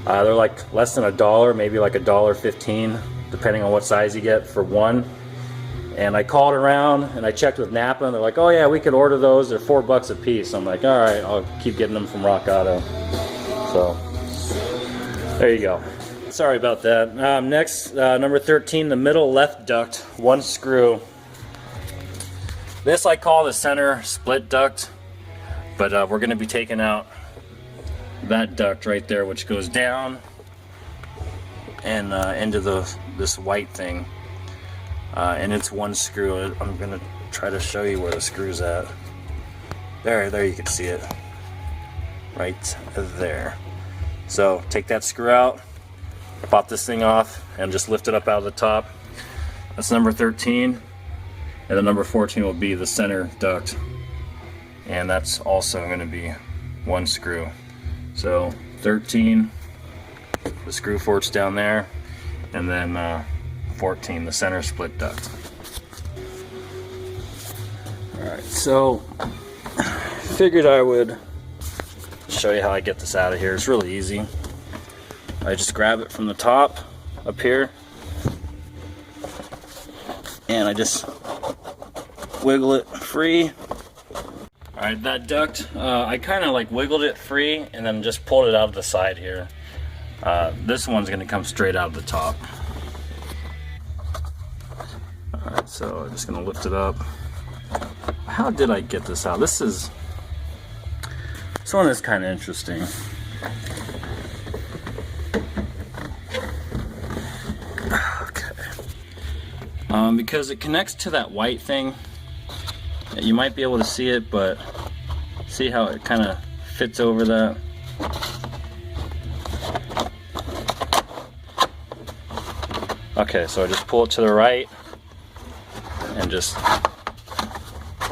Speaker 1: They're like less than $1, maybe like $1.15, depending on what size you get for one. And I called around and I checked with Napa, and they're like, oh yeah, we could order those. They're $4 a piece. I'm like, all right, I'll keep getting them from Rock Auto. So there you go. Sorry about that. Next, number 13, the middle left duct, 1 screw. This I call the center split duct. But we're going to be taking out that duct right there, which goes down and into this white thing. And it's 1 screw. I'm going to try to show you where the screw's at. There you can see it. Right there. So take that screw out, pop this thing off, and just lift it up out of the top. That's number 13. And the number 14 will be the center duct. And that's also going to be 1 screw. So 13, the screw forks down there, and then 14, the center split duct. Alright, so figured I would show you how I get this out of here. It's really easy. I just grab it from the top up here and I just wiggle it free. Alright, that duct, I kind of like wiggled it free and then just pulled it out of the side here. This one's going to come straight out of the top. Alright, so I'm just going to lift it up. How did I get this out? This one is kind of interesting. Okay. Because it connects to that white thing. You might be able to see it, but see how it kind of fits over that. Okay, so I just pull it to the right and just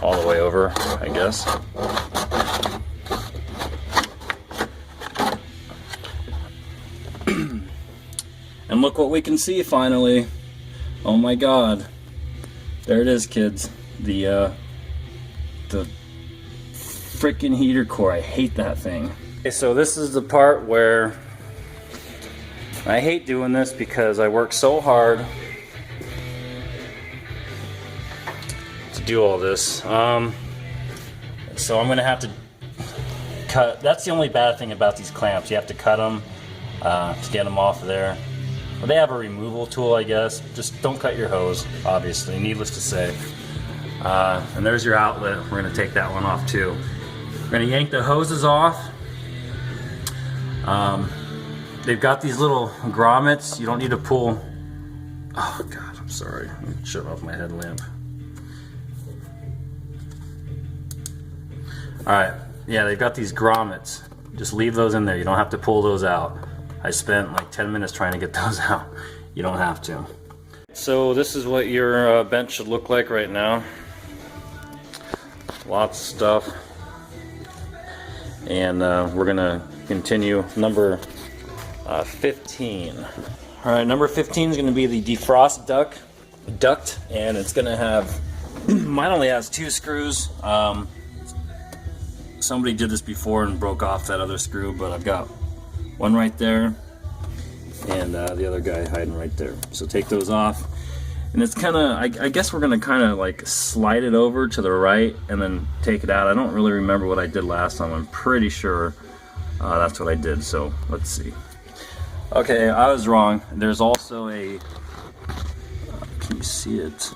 Speaker 1: all the way over, I guess. And look what we can see finally. Oh my god. There it is, kids. The freaking heater core. I hate that thing. Okay, so this is the part where I hate doing this because I work so hard to do all this. So I'm gonna have to cut. That's the only bad thing about these clamps. You have to cut them to get them off of there. Well, they have a removal tool, I guess. Just don't cut your hose, obviously, needless to say. And there's your outlet. We're gonna take that one off too. We're gonna yank the hoses off. They've got these little grommets. You don't need to pull. Oh god, I'm sorry. Let me shut off my headlamp. Alright, yeah, they've got these grommets. Just leave those in there. You don't have to pull those out. I spent like 10 minutes trying to get those out. You don't have to. So this is what your bench should look like right now. Lots of stuff. And we're gonna continue number 15. Alright, number 15 is going to be the defrost duct, and it's going to have, mine only has 2 screws. Somebody did this before and broke off that other screw, but I've got one right there and the other guy hiding right there. So take those off, and it's kind of, I guess we're going to kind of like slide it over to the right and then take it out. I don't really remember what I did last time. I'm pretty sure that's what I did, so let's see. Okay, I was wrong. There's also a, can you see it?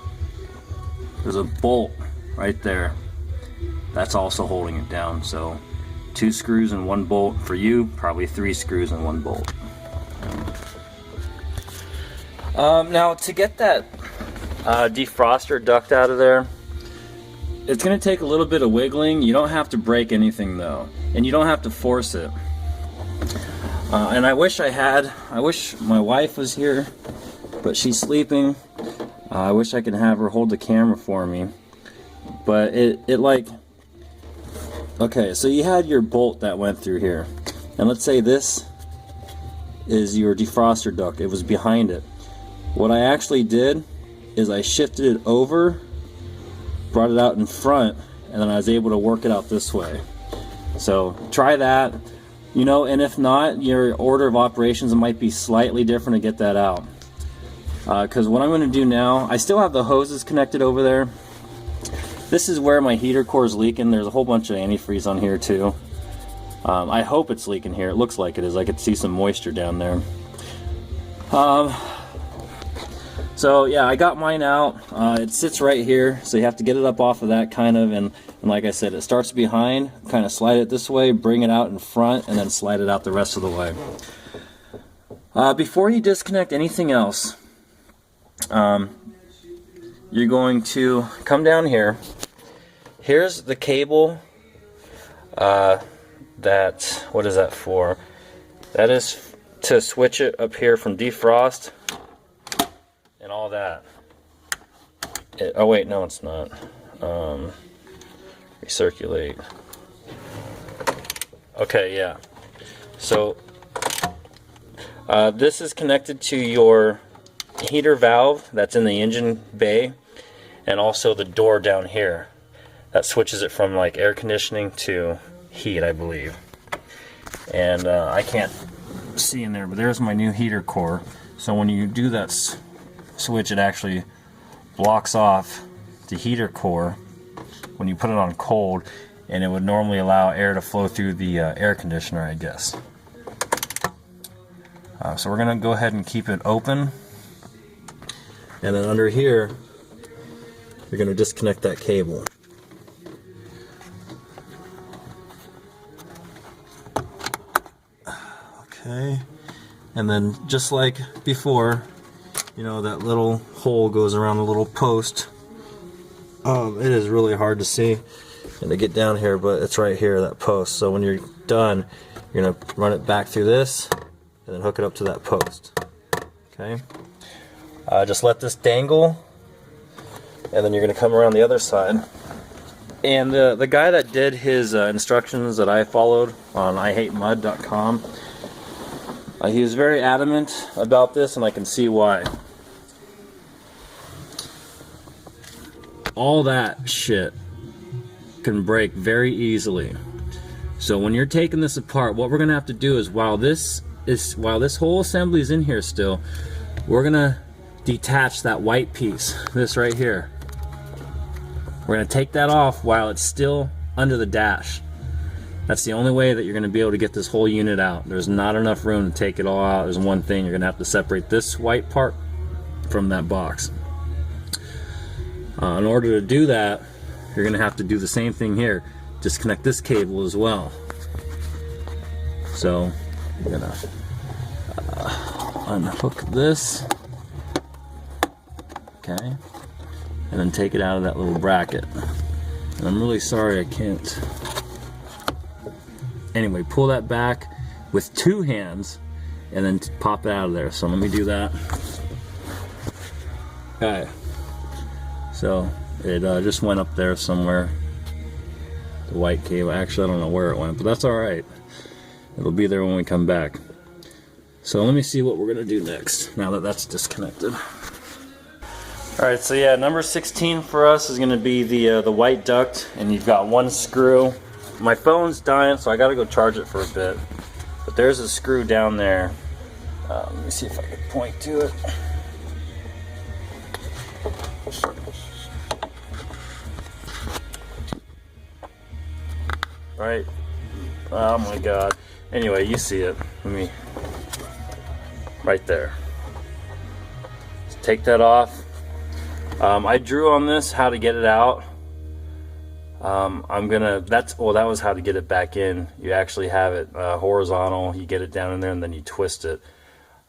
Speaker 1: There's a bolt right there. That's also holding it down. So 2 screws and 1 bolt for you, probably 3 screws and 1 bolt. Now to get that defroster duct out of there, it's going to take a little bit of wiggling. You don't have to break anything though, and you don't have to force it. And I wish my wife was here, but she's sleeping. I wish I could have her hold the camera for me. But it like, okay, so you had your bolt that went through here. And let's say this is your defroster duct. It was behind it. What I actually did is I shifted it over, brought it out in front, and then I was able to work it out this way. So try that. You know, and if not, your order of operations might be slightly different to get that out. Because what I'm going to do now, I still have the hoses connected over there. This is where my heater core is leaking. There's a whole bunch of antifreeze on here too. I hope it's leaking here. It looks like it is. I could see some moisture down there. So yeah, I got mine out. It sits right here, so you have to get it up off of that kind of, and like I said, it starts behind, kind of slide it this way, bring it out in front, and then slide it out the rest of the way. Before you disconnect anything else, you're going to come down here. Here's the cable what is that for? That is to switch it up here from defrost and all that. Oh wait, no it's not. Recirculate. Okay, yeah. So this is connected to your heater valve that's in the engine bay, and also the door down here. that switches it from like air conditioning to heat, I believe. And I can't see in there, but there's my new heater core. So when you do that switch, it actually blocks off the heater core when you put it on cold, and it would normally allow air to flow through the air conditioner, I guess. So we're gonna go ahead and keep it open, and then under here you're gonna disconnect that cable. Okay, and then just like before, you know, that little hole goes around the little post. It is really hard to see and to get down here, but it's right here, that post. So when you're done, you're gonna run it back through this and then hook it up to that post. Okay, just let this dangle, and then you're gonna come around the other side. And the guy that did his instructions that I followed on IHateMud.com, he was very adamant about this, and I can see why. All that shit can break very easily. So when you're taking this apart, what we're gonna have to do is, while this whole assembly is in here still, we're gonna detach that white piece, this right here. We're gonna take that off while it's still under the dash. That's the only way that you're gonna be able to get this whole unit out. There's not enough room to take it all out. There's one thing, you're gonna have to separate this white part from that box. In order to do that, you're gonna have to do the same thing here. Disconnect this cable as well. So you're gonna unhook this, okay, and then take it out of that little bracket. And I'm really sorry I can't. Anyway, pull that back with two hands and then pop it out of there. So let me do that. Okay. So it just went up there somewhere. The white cable. Actually, I don't know where it went, but that's all right. It'll be there when we come back. So let me see what we're gonna do next, now that that's disconnected. All right, so yeah, number 16 for us is gonna be the white duct, and you've got one screw. My phone's dying, so I gotta go charge it for a bit. But there's a screw down there. Let me see if I can point to it. Right? Oh my god. Anyway, you see it. Let me. Right there. Just take that off. I drew on this how to get it out. That was how to get it back in. You actually have it horizontal, you get it down in there, and then you twist it.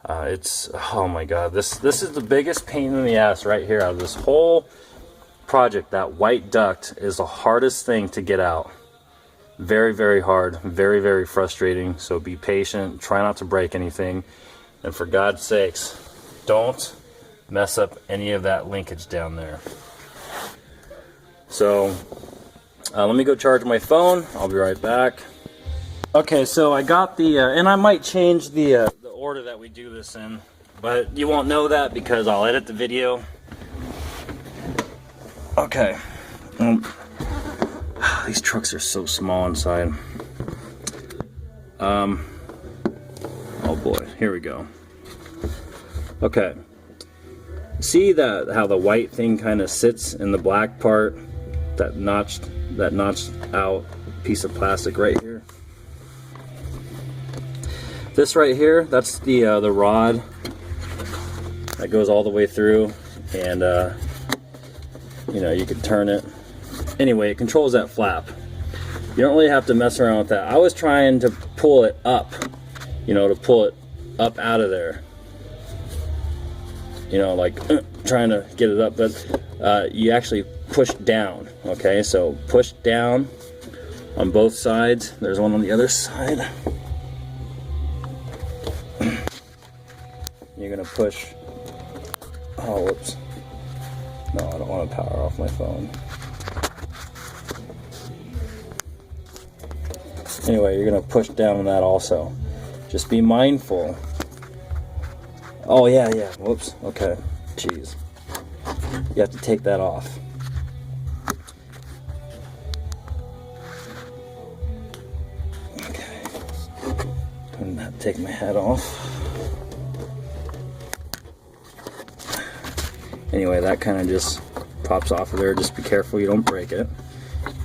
Speaker 1: Oh my god, this is the biggest pain in the ass right here out of this whole project. That white duct is the hardest thing to get out. Very, very hard, very, very frustrating. So be patient, try not to break anything, and for God's sakes, don't mess up any of that linkage down there. So let me go charge my phone. I'll be right back. Okay, so I got the, and I might change the order that we do this in, but you won't know that because I'll edit the video. Okay. These trucks are so small inside. Oh boy, here we go. Okay. See how the white thing kind of sits in the black part? That notched out piece of plastic right here. This right here, that's the rod that goes all the way through, and you know, you can turn it. Anyway, it controls that flap. You don't really have to mess around with that. I was trying to pull it up, you know, to pull it up out of there. You know, like trying to get it up, but you actually push down. Okay, so push down on both sides. There's one on the other side. You're gonna push. Oh, whoops. No, I don't want to power off my phone. Anyway, you're gonna push down on that also. Just be mindful. Oh yeah. Whoops. Okay. Jeez. You have to take that off. take my hat off. Anyway, that kind of just pops off of there. Just be careful you don't break it.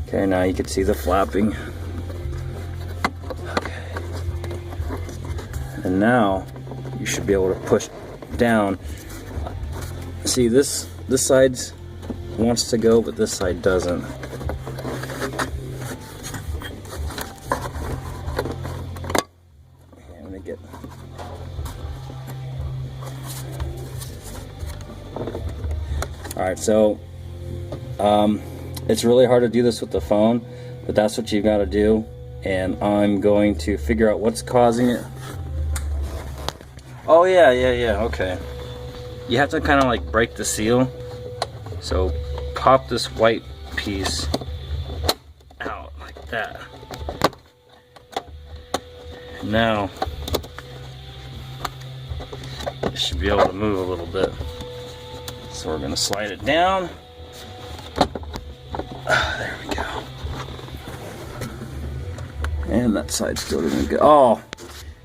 Speaker 1: Okay, now you can see the flapping. Okay. And now you should be able to push down. See, this side wants to go, but this side doesn't. Okay, I'm gonna get. All right, so it's really hard to do this with the phone, but that's what you've got to do. And I'm going to figure out what's causing it. Oh yeah, okay. You have to kind of like break the seal. So pop this white piece out like that. Now you should be able to move a little bit. So we're gonna slide it down. There we go. And that side's still doing good. Oh,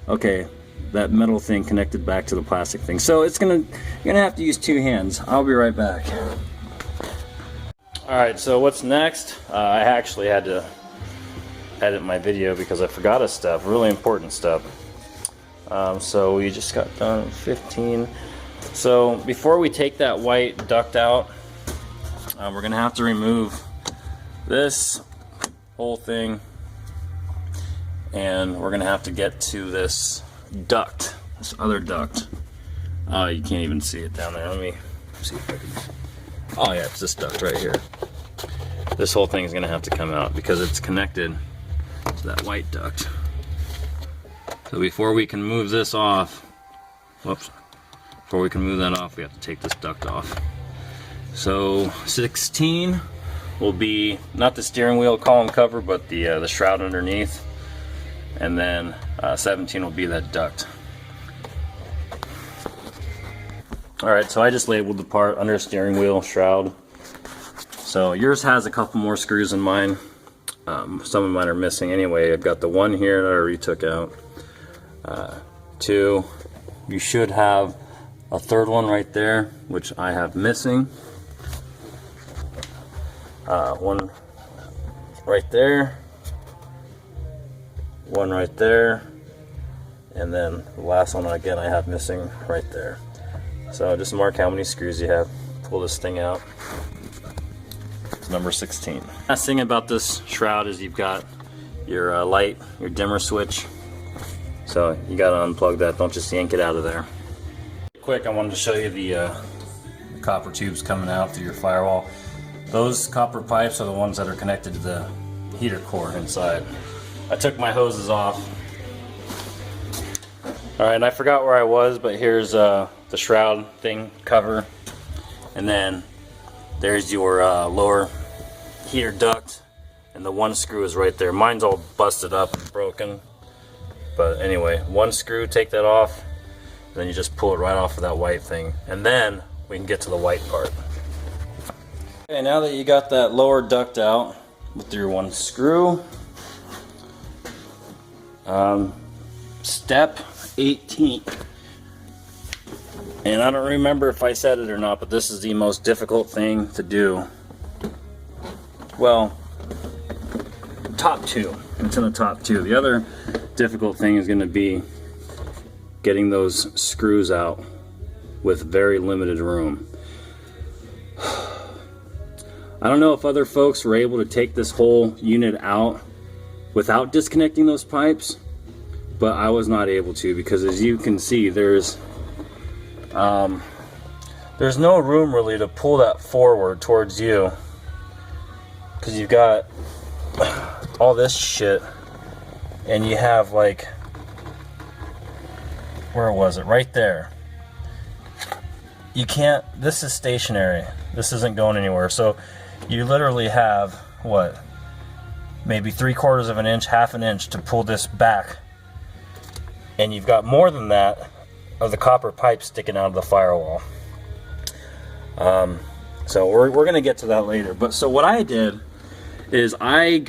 Speaker 1: okay. That metal thing connected back to the plastic thing. So you're gonna have to use two hands. I'll be right back. All right, so what's next? I actually had to edit my video because I forgot a step, really important step. So we just got done at 15. So before we take that white duct out, we're gonna have to remove this whole thing, and we're gonna have to get to this duct, this other duct. Oh, you can't even see it down there. Let me see if I can. Oh yeah, it's this duct right here. This whole thing is gonna have to come out because it's connected to that white duct. So before we can move this off, whoops, before we can move that off, we have to take this duct off. So 16 will be not the steering wheel column cover, but the shroud underneath, and then 17 will be that duct. All right, so I just labeled the part under steering wheel shroud. So yours has a couple more screws than mine. Some of mine are missing anyway. I've got the one here that I already took out. Two. You should have a third one right there, which I have missing. One right there. One right there. And then the last one again I have missing right there. So just mark how many screws you have. Pull this thing out. It's number 16. Last thing about this shroud is you've got your light, your dimmer switch. So you gotta unplug that, don't just yank it out of there. Quick, I wanted to show you the copper tubes coming out through your firewall. Those copper pipes are the ones that are connected to the heater core inside. I took my hoses off. Alright, I forgot where I was, but here's the shroud thing cover. And then there's your lower heater duct. And the one screw is right there. Mine's all busted up and broken. But anyway, one screw, take that off. Then you just pull it right off of that white thing. And then we can get to the white part. Okay, now that you got that lower duct out with your one screw, step 18. And I don't remember if I said it or not, but this is the most difficult thing to do. Well, top two. It's in the top two. The other difficult thing is going to be getting those screws out with very limited room. I don't know if other folks were able to take this whole unit out without disconnecting those pipes, but I was not able to, because as you can see, there's no room really to pull that forward towards you, because you've got all this shit, and you have like, where was it? Right there. You can't, this is stationary. This isn't going anywhere. So you literally have, what, maybe 3/4 of an inch, half an inch to pull this back. And you've got more than that of the copper pipe sticking out of the firewall. So we're going to get to that later. But so what I did is I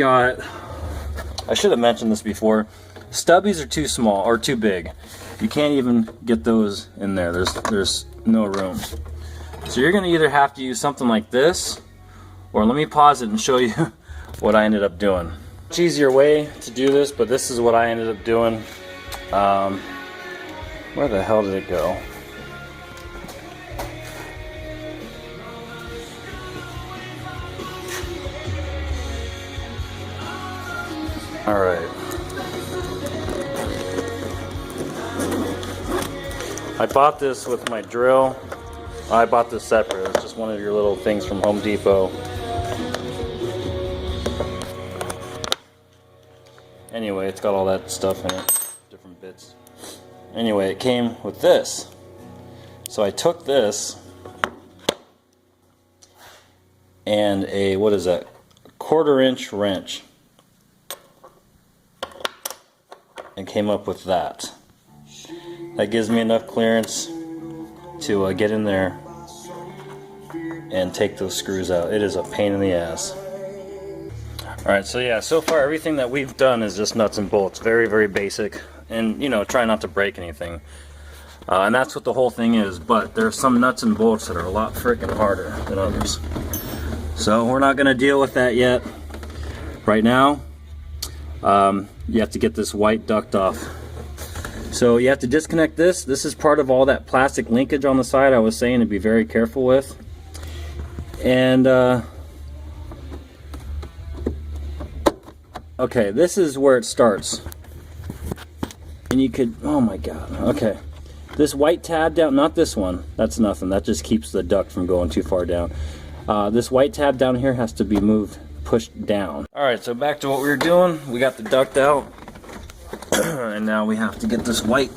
Speaker 1: should have mentioned this before, Stubbies are too small or too big. You can't even get those in there. There's no room. So you're gonna either have to use something like this, or let me pause it and show you what I ended up doing. Much easier way to do this, but this is what I ended up doing. Where the hell did it go? All right. I bought this with my drill. I bought this separate. It's just one of your little things from Home Depot. Anyway, it's got all that stuff in it, different bits. Anyway, it came with this. So I took this and a, what is that, 1/4-inch wrench, and came up with that. That gives me enough clearance to get in there and take those screws out. It is a pain in the ass. Alright, so yeah, so far everything that we've done is just nuts and bolts. Very, very basic. And, you know, try not to break anything. And that's what the whole thing is. But there's some nuts and bolts that are a lot freaking harder than others. So we're not going to deal with that yet. Right now, you have to get this white duct off. So you have to disconnect this. This is part of all that plastic linkage on the side I was saying to be very careful with. And okay, this is where it starts. And you could, oh my god, okay. This white tab down, not this one, that's nothing. That just keeps the duct from going too far down. This white tab down here has to be moved, pushed down. Alright, so back to what we were doing. We got the duct out. And now we have to get this white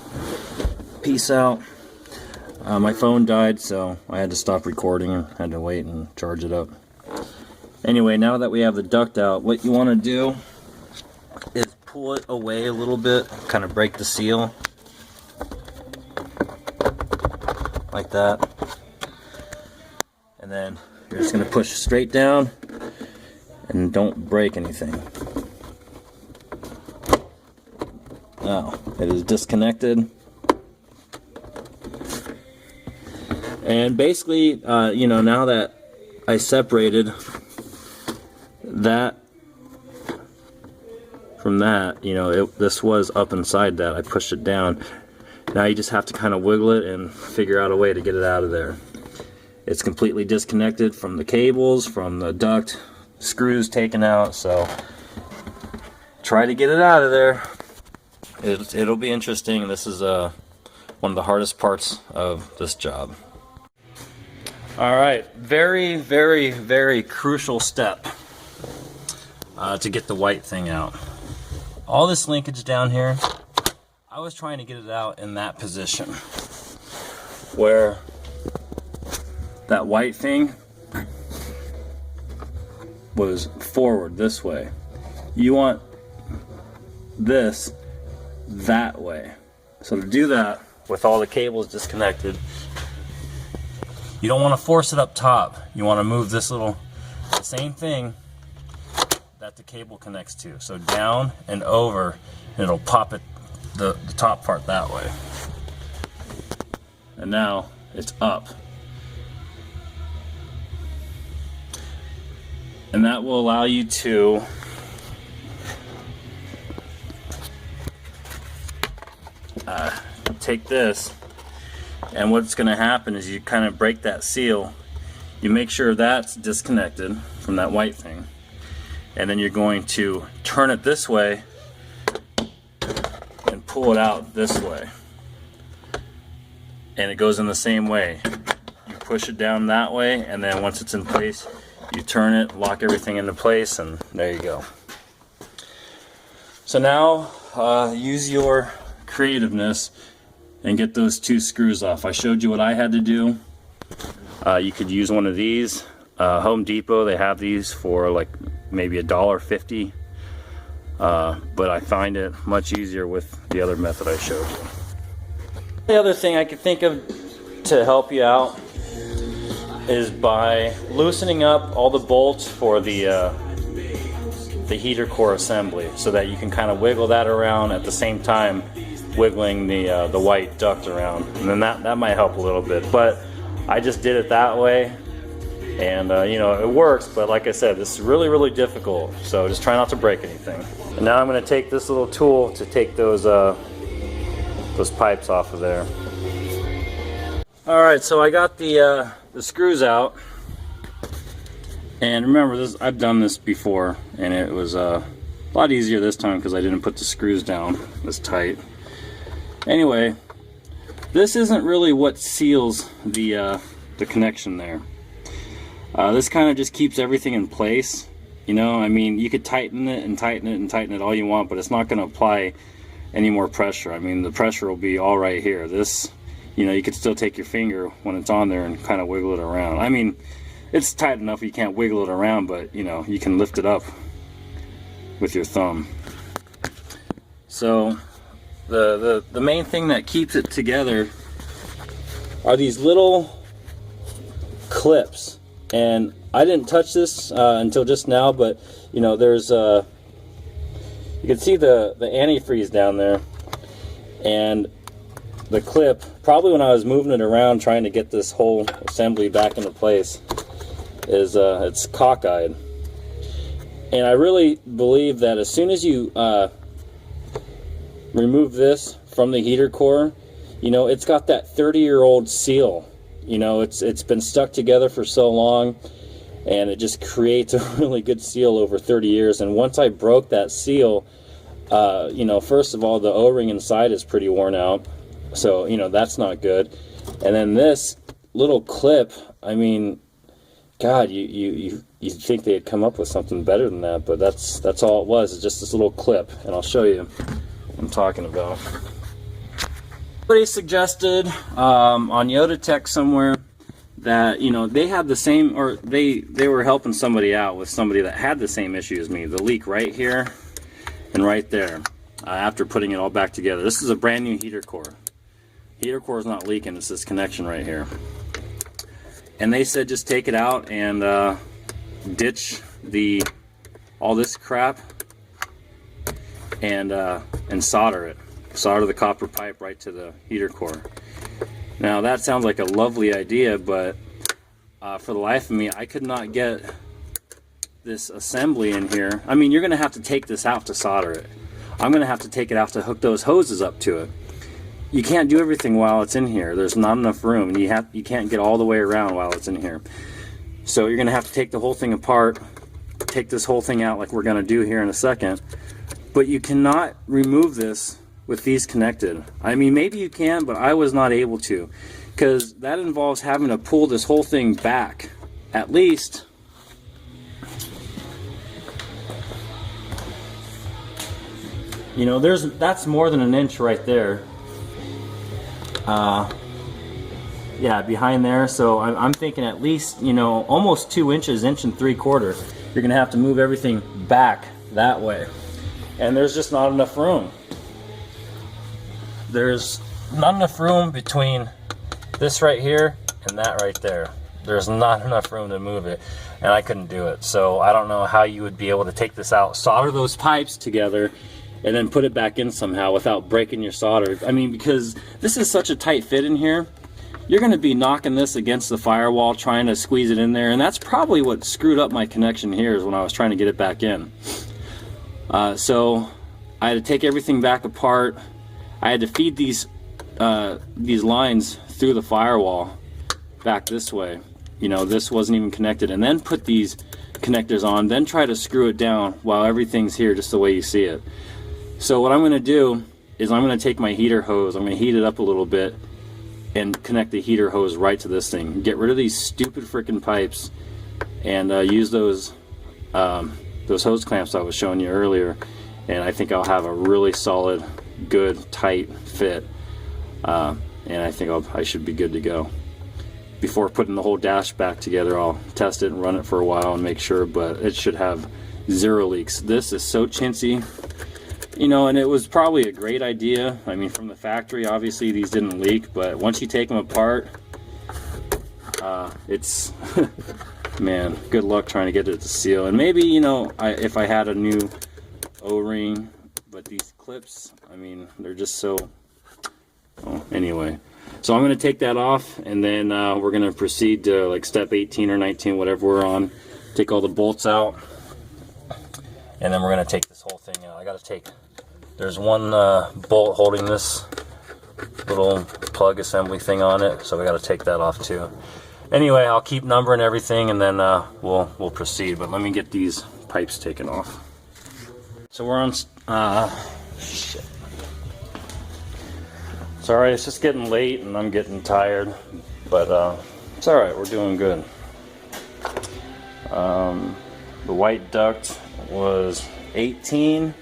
Speaker 1: piece out. My phone died, so I had to stop recording and had to wait and charge it up. Anyway, now that we have the duct out, what you want to do is pull it away a little bit, kind of break the seal. Like that. And then you're just going to push straight down and don't break anything. Now, it is disconnected. And basically, you know, now that I separated that from that, you know, this was up inside that. I pushed it down. Now you just have to kind of wiggle it and figure out a way to get it out of there. It's completely disconnected from the cables, from the duct, screws taken out, so try to get it out of there. It'll be interesting. This is one of the hardest parts of this job. Alright, very, very, very crucial step to get the white thing out. All this linkage down here, I was trying to get it out in that position where that white thing was forward this way. You want this that way. So to do that, with all the cables disconnected, you don't want to force it up top. You want to move this little, the same thing that the cable connects to. So down and over, and it'll pop it, the top part that way. And now it's up. And that will allow you to take this, and what's going to happen is you kind of break that seal. You make sure that's disconnected from that white thing, and then you're going to turn it this way and pull it out this way, and it goes in the same way. You push it down that way, and then once it's in place, you turn it, lock everything into place, and there you go. So now use your creativeness and get those two screws off. I showed you what I had to do. You could use one of these. Home Depot, they have these for like maybe $1.50. But I find it much easier with the other method I showed you. The other thing I could think of to help you out is by loosening up all the bolts for the the heater core assembly, so that you can kind of wiggle that around at the same time wiggling the white duct around, and then that might help a little bit. But I just did it that way, and you know, it works. But like I said, this is really difficult, so just try not to break anything. And now I'm going to take this little tool to take those pipes off of there. All right, so I got the screws out, and remember this, I've done this before, and it was a lot easier this time because I didn't put the screws down as tight. Anyway, this isn't really what seals the connection there. This kind of just keeps everything in place. You know, I mean, you could tighten it and tighten it and tighten it all you want, but it's not going to apply any more pressure. I mean, the pressure will be all right here. This, you know, you could still take your finger when it's on there and kind of wiggle it around. I mean, it's tight enough you can't wiggle it around, but you know, you can lift it up with your thumb. So the main thing that keeps it together are these little clips, and I didn't touch this until just now, but you know, there's you can see the antifreeze down there, and the clip, probably when I was moving it around trying to get this whole assembly back into place, is it's cockeyed. And I really believe that as soon as you remove this from the heater core, you know, it's got that 30-year-old seal. You know, it's been stuck together for so long, and it just creates a really good seal over 30 years. And once I broke that seal, you know, first of all, the O-ring inside is pretty worn out, so you know, that's not good. And then this little clip, I mean, God, you think they had come up with something better than that, but that's all it was. It's just this little clip, and I'll show you what I'm talking about. Somebody suggested on Toyota Tech somewhere that, you know, they had the same, or they were helping somebody out with somebody that had the same issue as me, the leak right here and right there, after putting it all back together. This is a brand new heater core. Heater core is not leaking, it's this connection right here. And they said just take it out and ditch all this crap and solder it. Solder the copper pipe right to the heater core. Now that sounds like a lovely idea, but for the life of me, I could not get this assembly in here. I mean, you're going to have to take this out to solder it. I'm going to have to take it out to hook those hoses up to it. You can't do everything while it's in here. There's not enough room, and you can't get all the way around while it's in here. So you're going to have to take the whole thing apart, take this whole thing out like we're going to do here in a second. But you cannot remove this with these connected. I mean, maybe you can, but I was not able to, because that involves having to pull this whole thing back at least you know, that's more than an inch right there. Yeah, behind there. So I'm thinking at least, you know, almost 2 inches, 1 3/4 inches. You're gonna have to move everything back that way, and there's just not enough room. There's not enough room between this right here and that right there. There's not enough room to move it, and I couldn't do it. So I don't know how you would be able to take this out, solder those pipes together, and then put it back in somehow without breaking your solder. I mean, because this is such a tight fit in here, you're going to be knocking this against the firewall trying to squeeze it in there, and that's probably what screwed up my connection here, is when I was trying to get it back in. So I had to take everything back apart. I had to feed these lines through the firewall back this way. You know, this wasn't even connected, and then put these connectors on, then try to screw it down while everything's here just the way you see it. So what I'm going to do is I'm going to take my heater hose, I'm going to heat it up a little bit, and connect the heater hose right to this thing. Get rid of these stupid freaking pipes, and use those hose clamps I was showing you earlier, and I think I'll have a really solid, good, tight fit, and I think I should be good to go. Before putting the whole dash back together, I'll test it and run it for a while and make sure, but it should have 0 leaks. This is so chintzy, you know, and it was probably a great idea. I mean, from the factory, obviously these didn't leak, but once you take them apart, it's Man, good luck trying to get it to seal. And maybe, you know, if I had a new O-ring, but these clips, I mean, they're just so, well, anyway. So I'm going to take that off, and then we're going to proceed to like step 18 or 19, whatever we're on. Take all the bolts out, and then we're going to take this whole thing out. I got to take, there's one bolt holding this little plug assembly thing on it, so we got to take that off too. Anyway, I'll keep numbering everything, and then we'll proceed. But let me get these pipes taken off. So we're on. Shit. Sorry, it's just getting late, and I'm getting tired. But it's all right. We're doing good. The white duct was 18.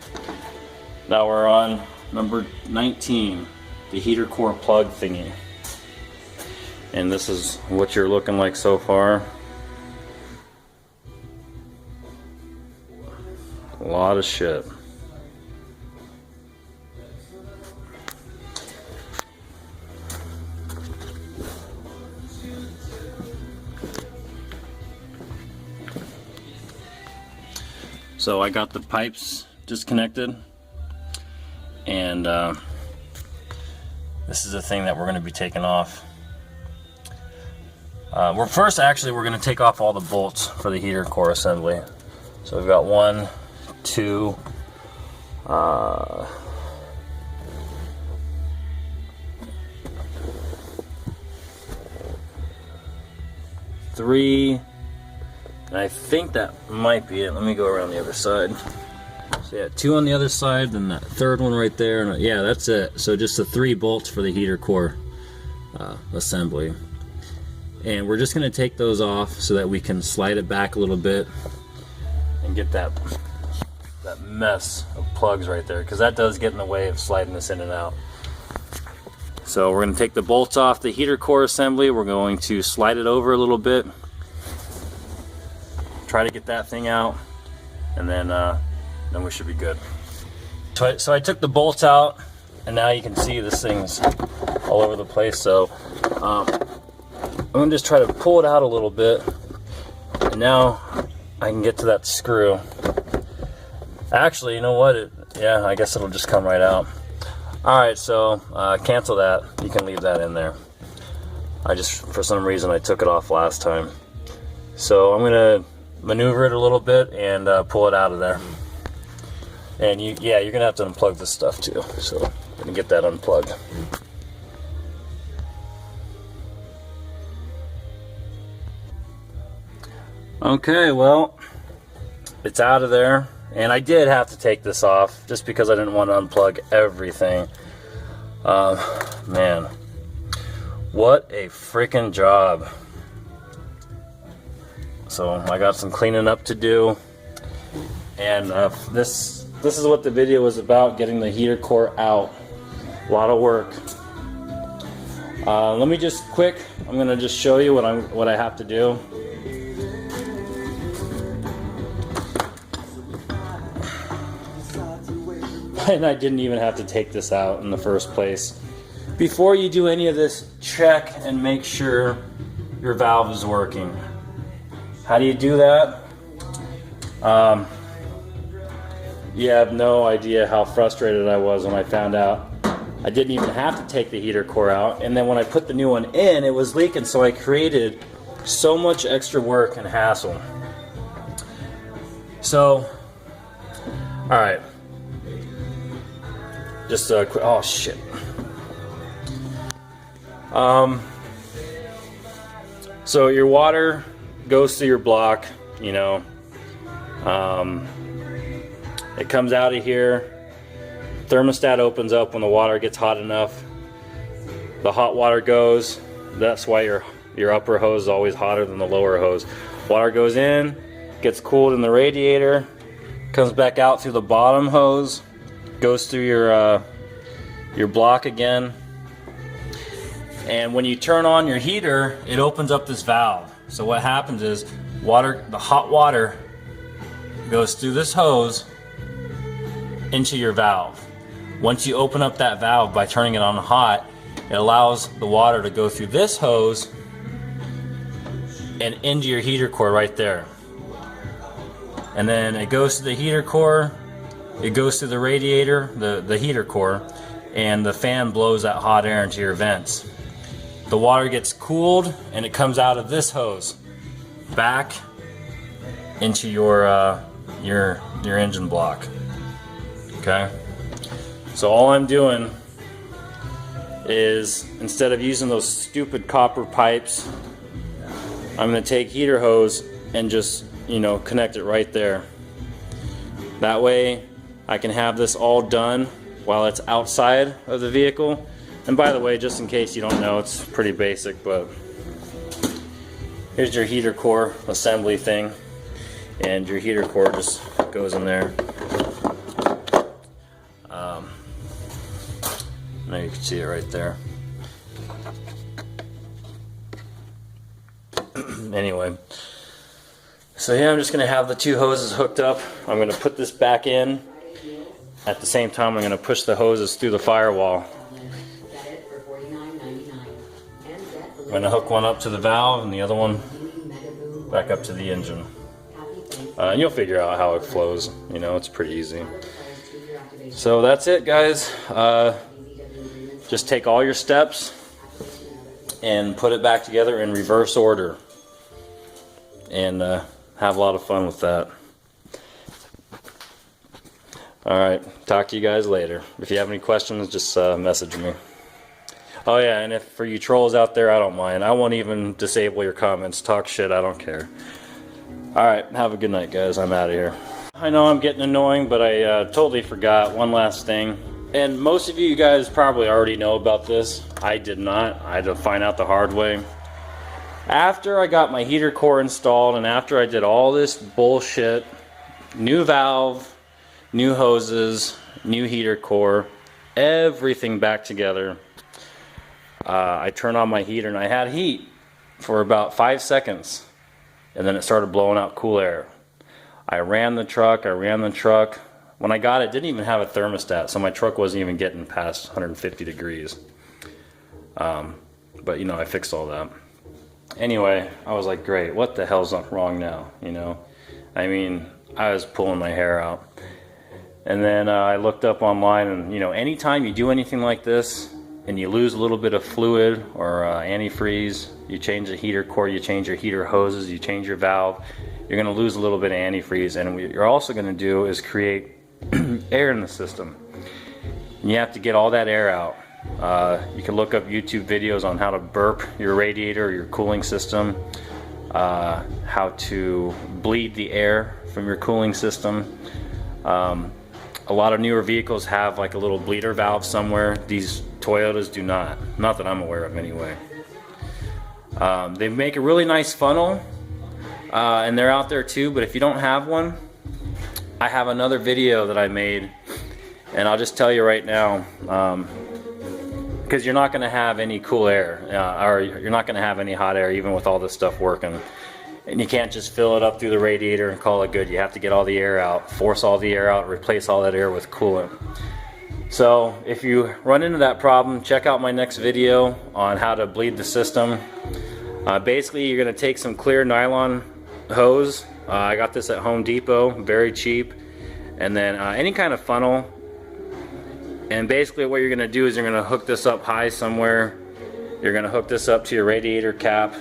Speaker 1: Now we're on number 19, the heater core plug thingy. And this is what you're looking like so far. A lot of shit. So I got the pipes disconnected, and this is the thing that we're going to be taking off. We're going to take off all the bolts for the heater core assembly. So we've got 1, 2, 3, and I think that might be it. Let me go around the other side. So yeah, 2 on the other side, then that third one right there, and yeah, that's it. So just the 3 bolts for the heater core assembly. And we're just going to take those off so that we can slide it back a little bit and get that mess of plugs right there, because that does get in the way of sliding this in and out. So we're going to take the bolts off the heater core assembly. We're going to slide it over a little bit, try to get that thing out, and then we should be good. So I took the bolts out, and now you can see this thing's all over the place. So I'm going to just try to pull it out a little bit, and now I can get to that screw. Actually, you know what? Yeah, I guess it'll just come right out. Alright, so cancel that. You can leave that in there. For some reason, I took it off last time. So I'm going to maneuver it a little bit and pull it out of there. And you're going to have to unplug this stuff too. So I'm going to get that unplugged. Okay, well, it's out of there, and I did have to take this off just because I didn't want to unplug everything. Man, what a freaking job. So I got some cleaning up to do, and this is what the video was about, getting the heater core out. A lot of work. Let me just I'm gonna just show you what I have to do. And I didn't even have to take this out in the first place. Before you do any of this, check and make sure your valve is working. How do you do that? You have no idea how frustrated I was when I found out I didn't even have to take the heater core out, and then when I put the new one in, it was leaking, so I created so much extra work and hassle. So, alright. Just a quick, oh shit. So your water goes through your block, you know. It comes out of here. Thermostat opens up when the water gets hot enough. The hot water goes. That's why your upper hose is always hotter than the lower hose. Water goes in, gets cooled in the radiator, comes back out through the bottom hose, goes through your block again. And when you turn on your heater, it opens up this valve. So what happens is the hot water goes through this hose into your valve. Once you open up that valve by turning it on hot, it allows the water to go through this hose and into your heater core right there. And then it goes to the heater core, it goes to the radiator, the heater core, and the fan blows that hot air into your vents. The water gets cooled and it comes out of this hose back into your engine block. Okay? So all I'm doing is, instead of using those stupid copper pipes, I'm going to take heater hose and just, you know, connect it right there. That way I can have this all done while it's outside of the vehicle. And by the way, just in case you don't know, it's pretty basic, but here's your heater core assembly thing, and your heater core just goes in there. Now you can see it right there. Anyway, so yeah, I'm just going to have the two hoses hooked up. I'm going to put this back in. At the same time, I'm going to push the hoses through the firewall. I'm going to hook one up to the valve and the other one back up to the engine. And you'll figure out how it flows. You know, it's pretty easy. So that's it, guys. Just take all your steps and put it back together in reverse order. And have a lot of fun with that. Alright, talk to you guys later. If you have any questions, just message me. Oh yeah, and if for you trolls out there, I don't mind. I won't even disable your comments. Talk shit, I don't care. Alright, have a good night, guys. I'm out of here. I know I'm getting annoying, but I totally forgot one last thing. And most of you guys probably already know about this. I did not. I had to find out the hard way. After I got my heater core installed and after I did all this bullshit, new valve, new hoses, new heater core, everything back together, I turned on my heater and I had heat for about 5 seconds, and then it started blowing out cool air. I ran the truck. When I got it, didn't even have a thermostat, so my truck wasn't even getting past 150 degrees. But you know, I fixed all that. Anyway, I was like, great, what the hell's wrong now, you know? I mean, I was pulling my hair out. And then I looked up online, and you know, anytime you do anything like this and you lose a little bit of fluid or antifreeze, you change the heater core, you change your heater hoses, you change your valve, you're going to lose a little bit of antifreeze. And what you're also going to do is create air in the system. And you have to get all that air out. You can look up YouTube videos on how to burp your radiator or your cooling system, how to bleed the air from your cooling system. A lot of newer vehicles have like a little bleeder valve somewhere. These Toyotas do not that I'm aware of anyway. They make a really nice funnel, and they're out there too, but if you don't have one, I have another video that I made, and I'll just tell you right now, because you're not going to have any cool air, or you're not going to have any hot air even with all this stuff working. And you can't just fill it up through the radiator and call it good. You have to get all the air out, force all the air out, replace all that air with coolant. So if you run into that problem, check out my next video on how to bleed the system. Basically, you're going to take some clear nylon hose. I got this at Home Depot, very cheap. And then any kind of funnel. And basically what you're going to do is you're going to hook this up high somewhere. You're going to hook this up to your radiator cap.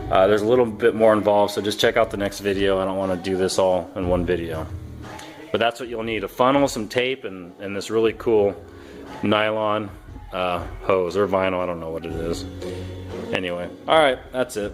Speaker 1: There's a little bit more involved, so just check out the next video. I don't want to do this all in one video. But that's what you'll need: a funnel, some tape, and this really cool nylon hose or vinyl. I don't know what it is. Anyway, alright, that's it.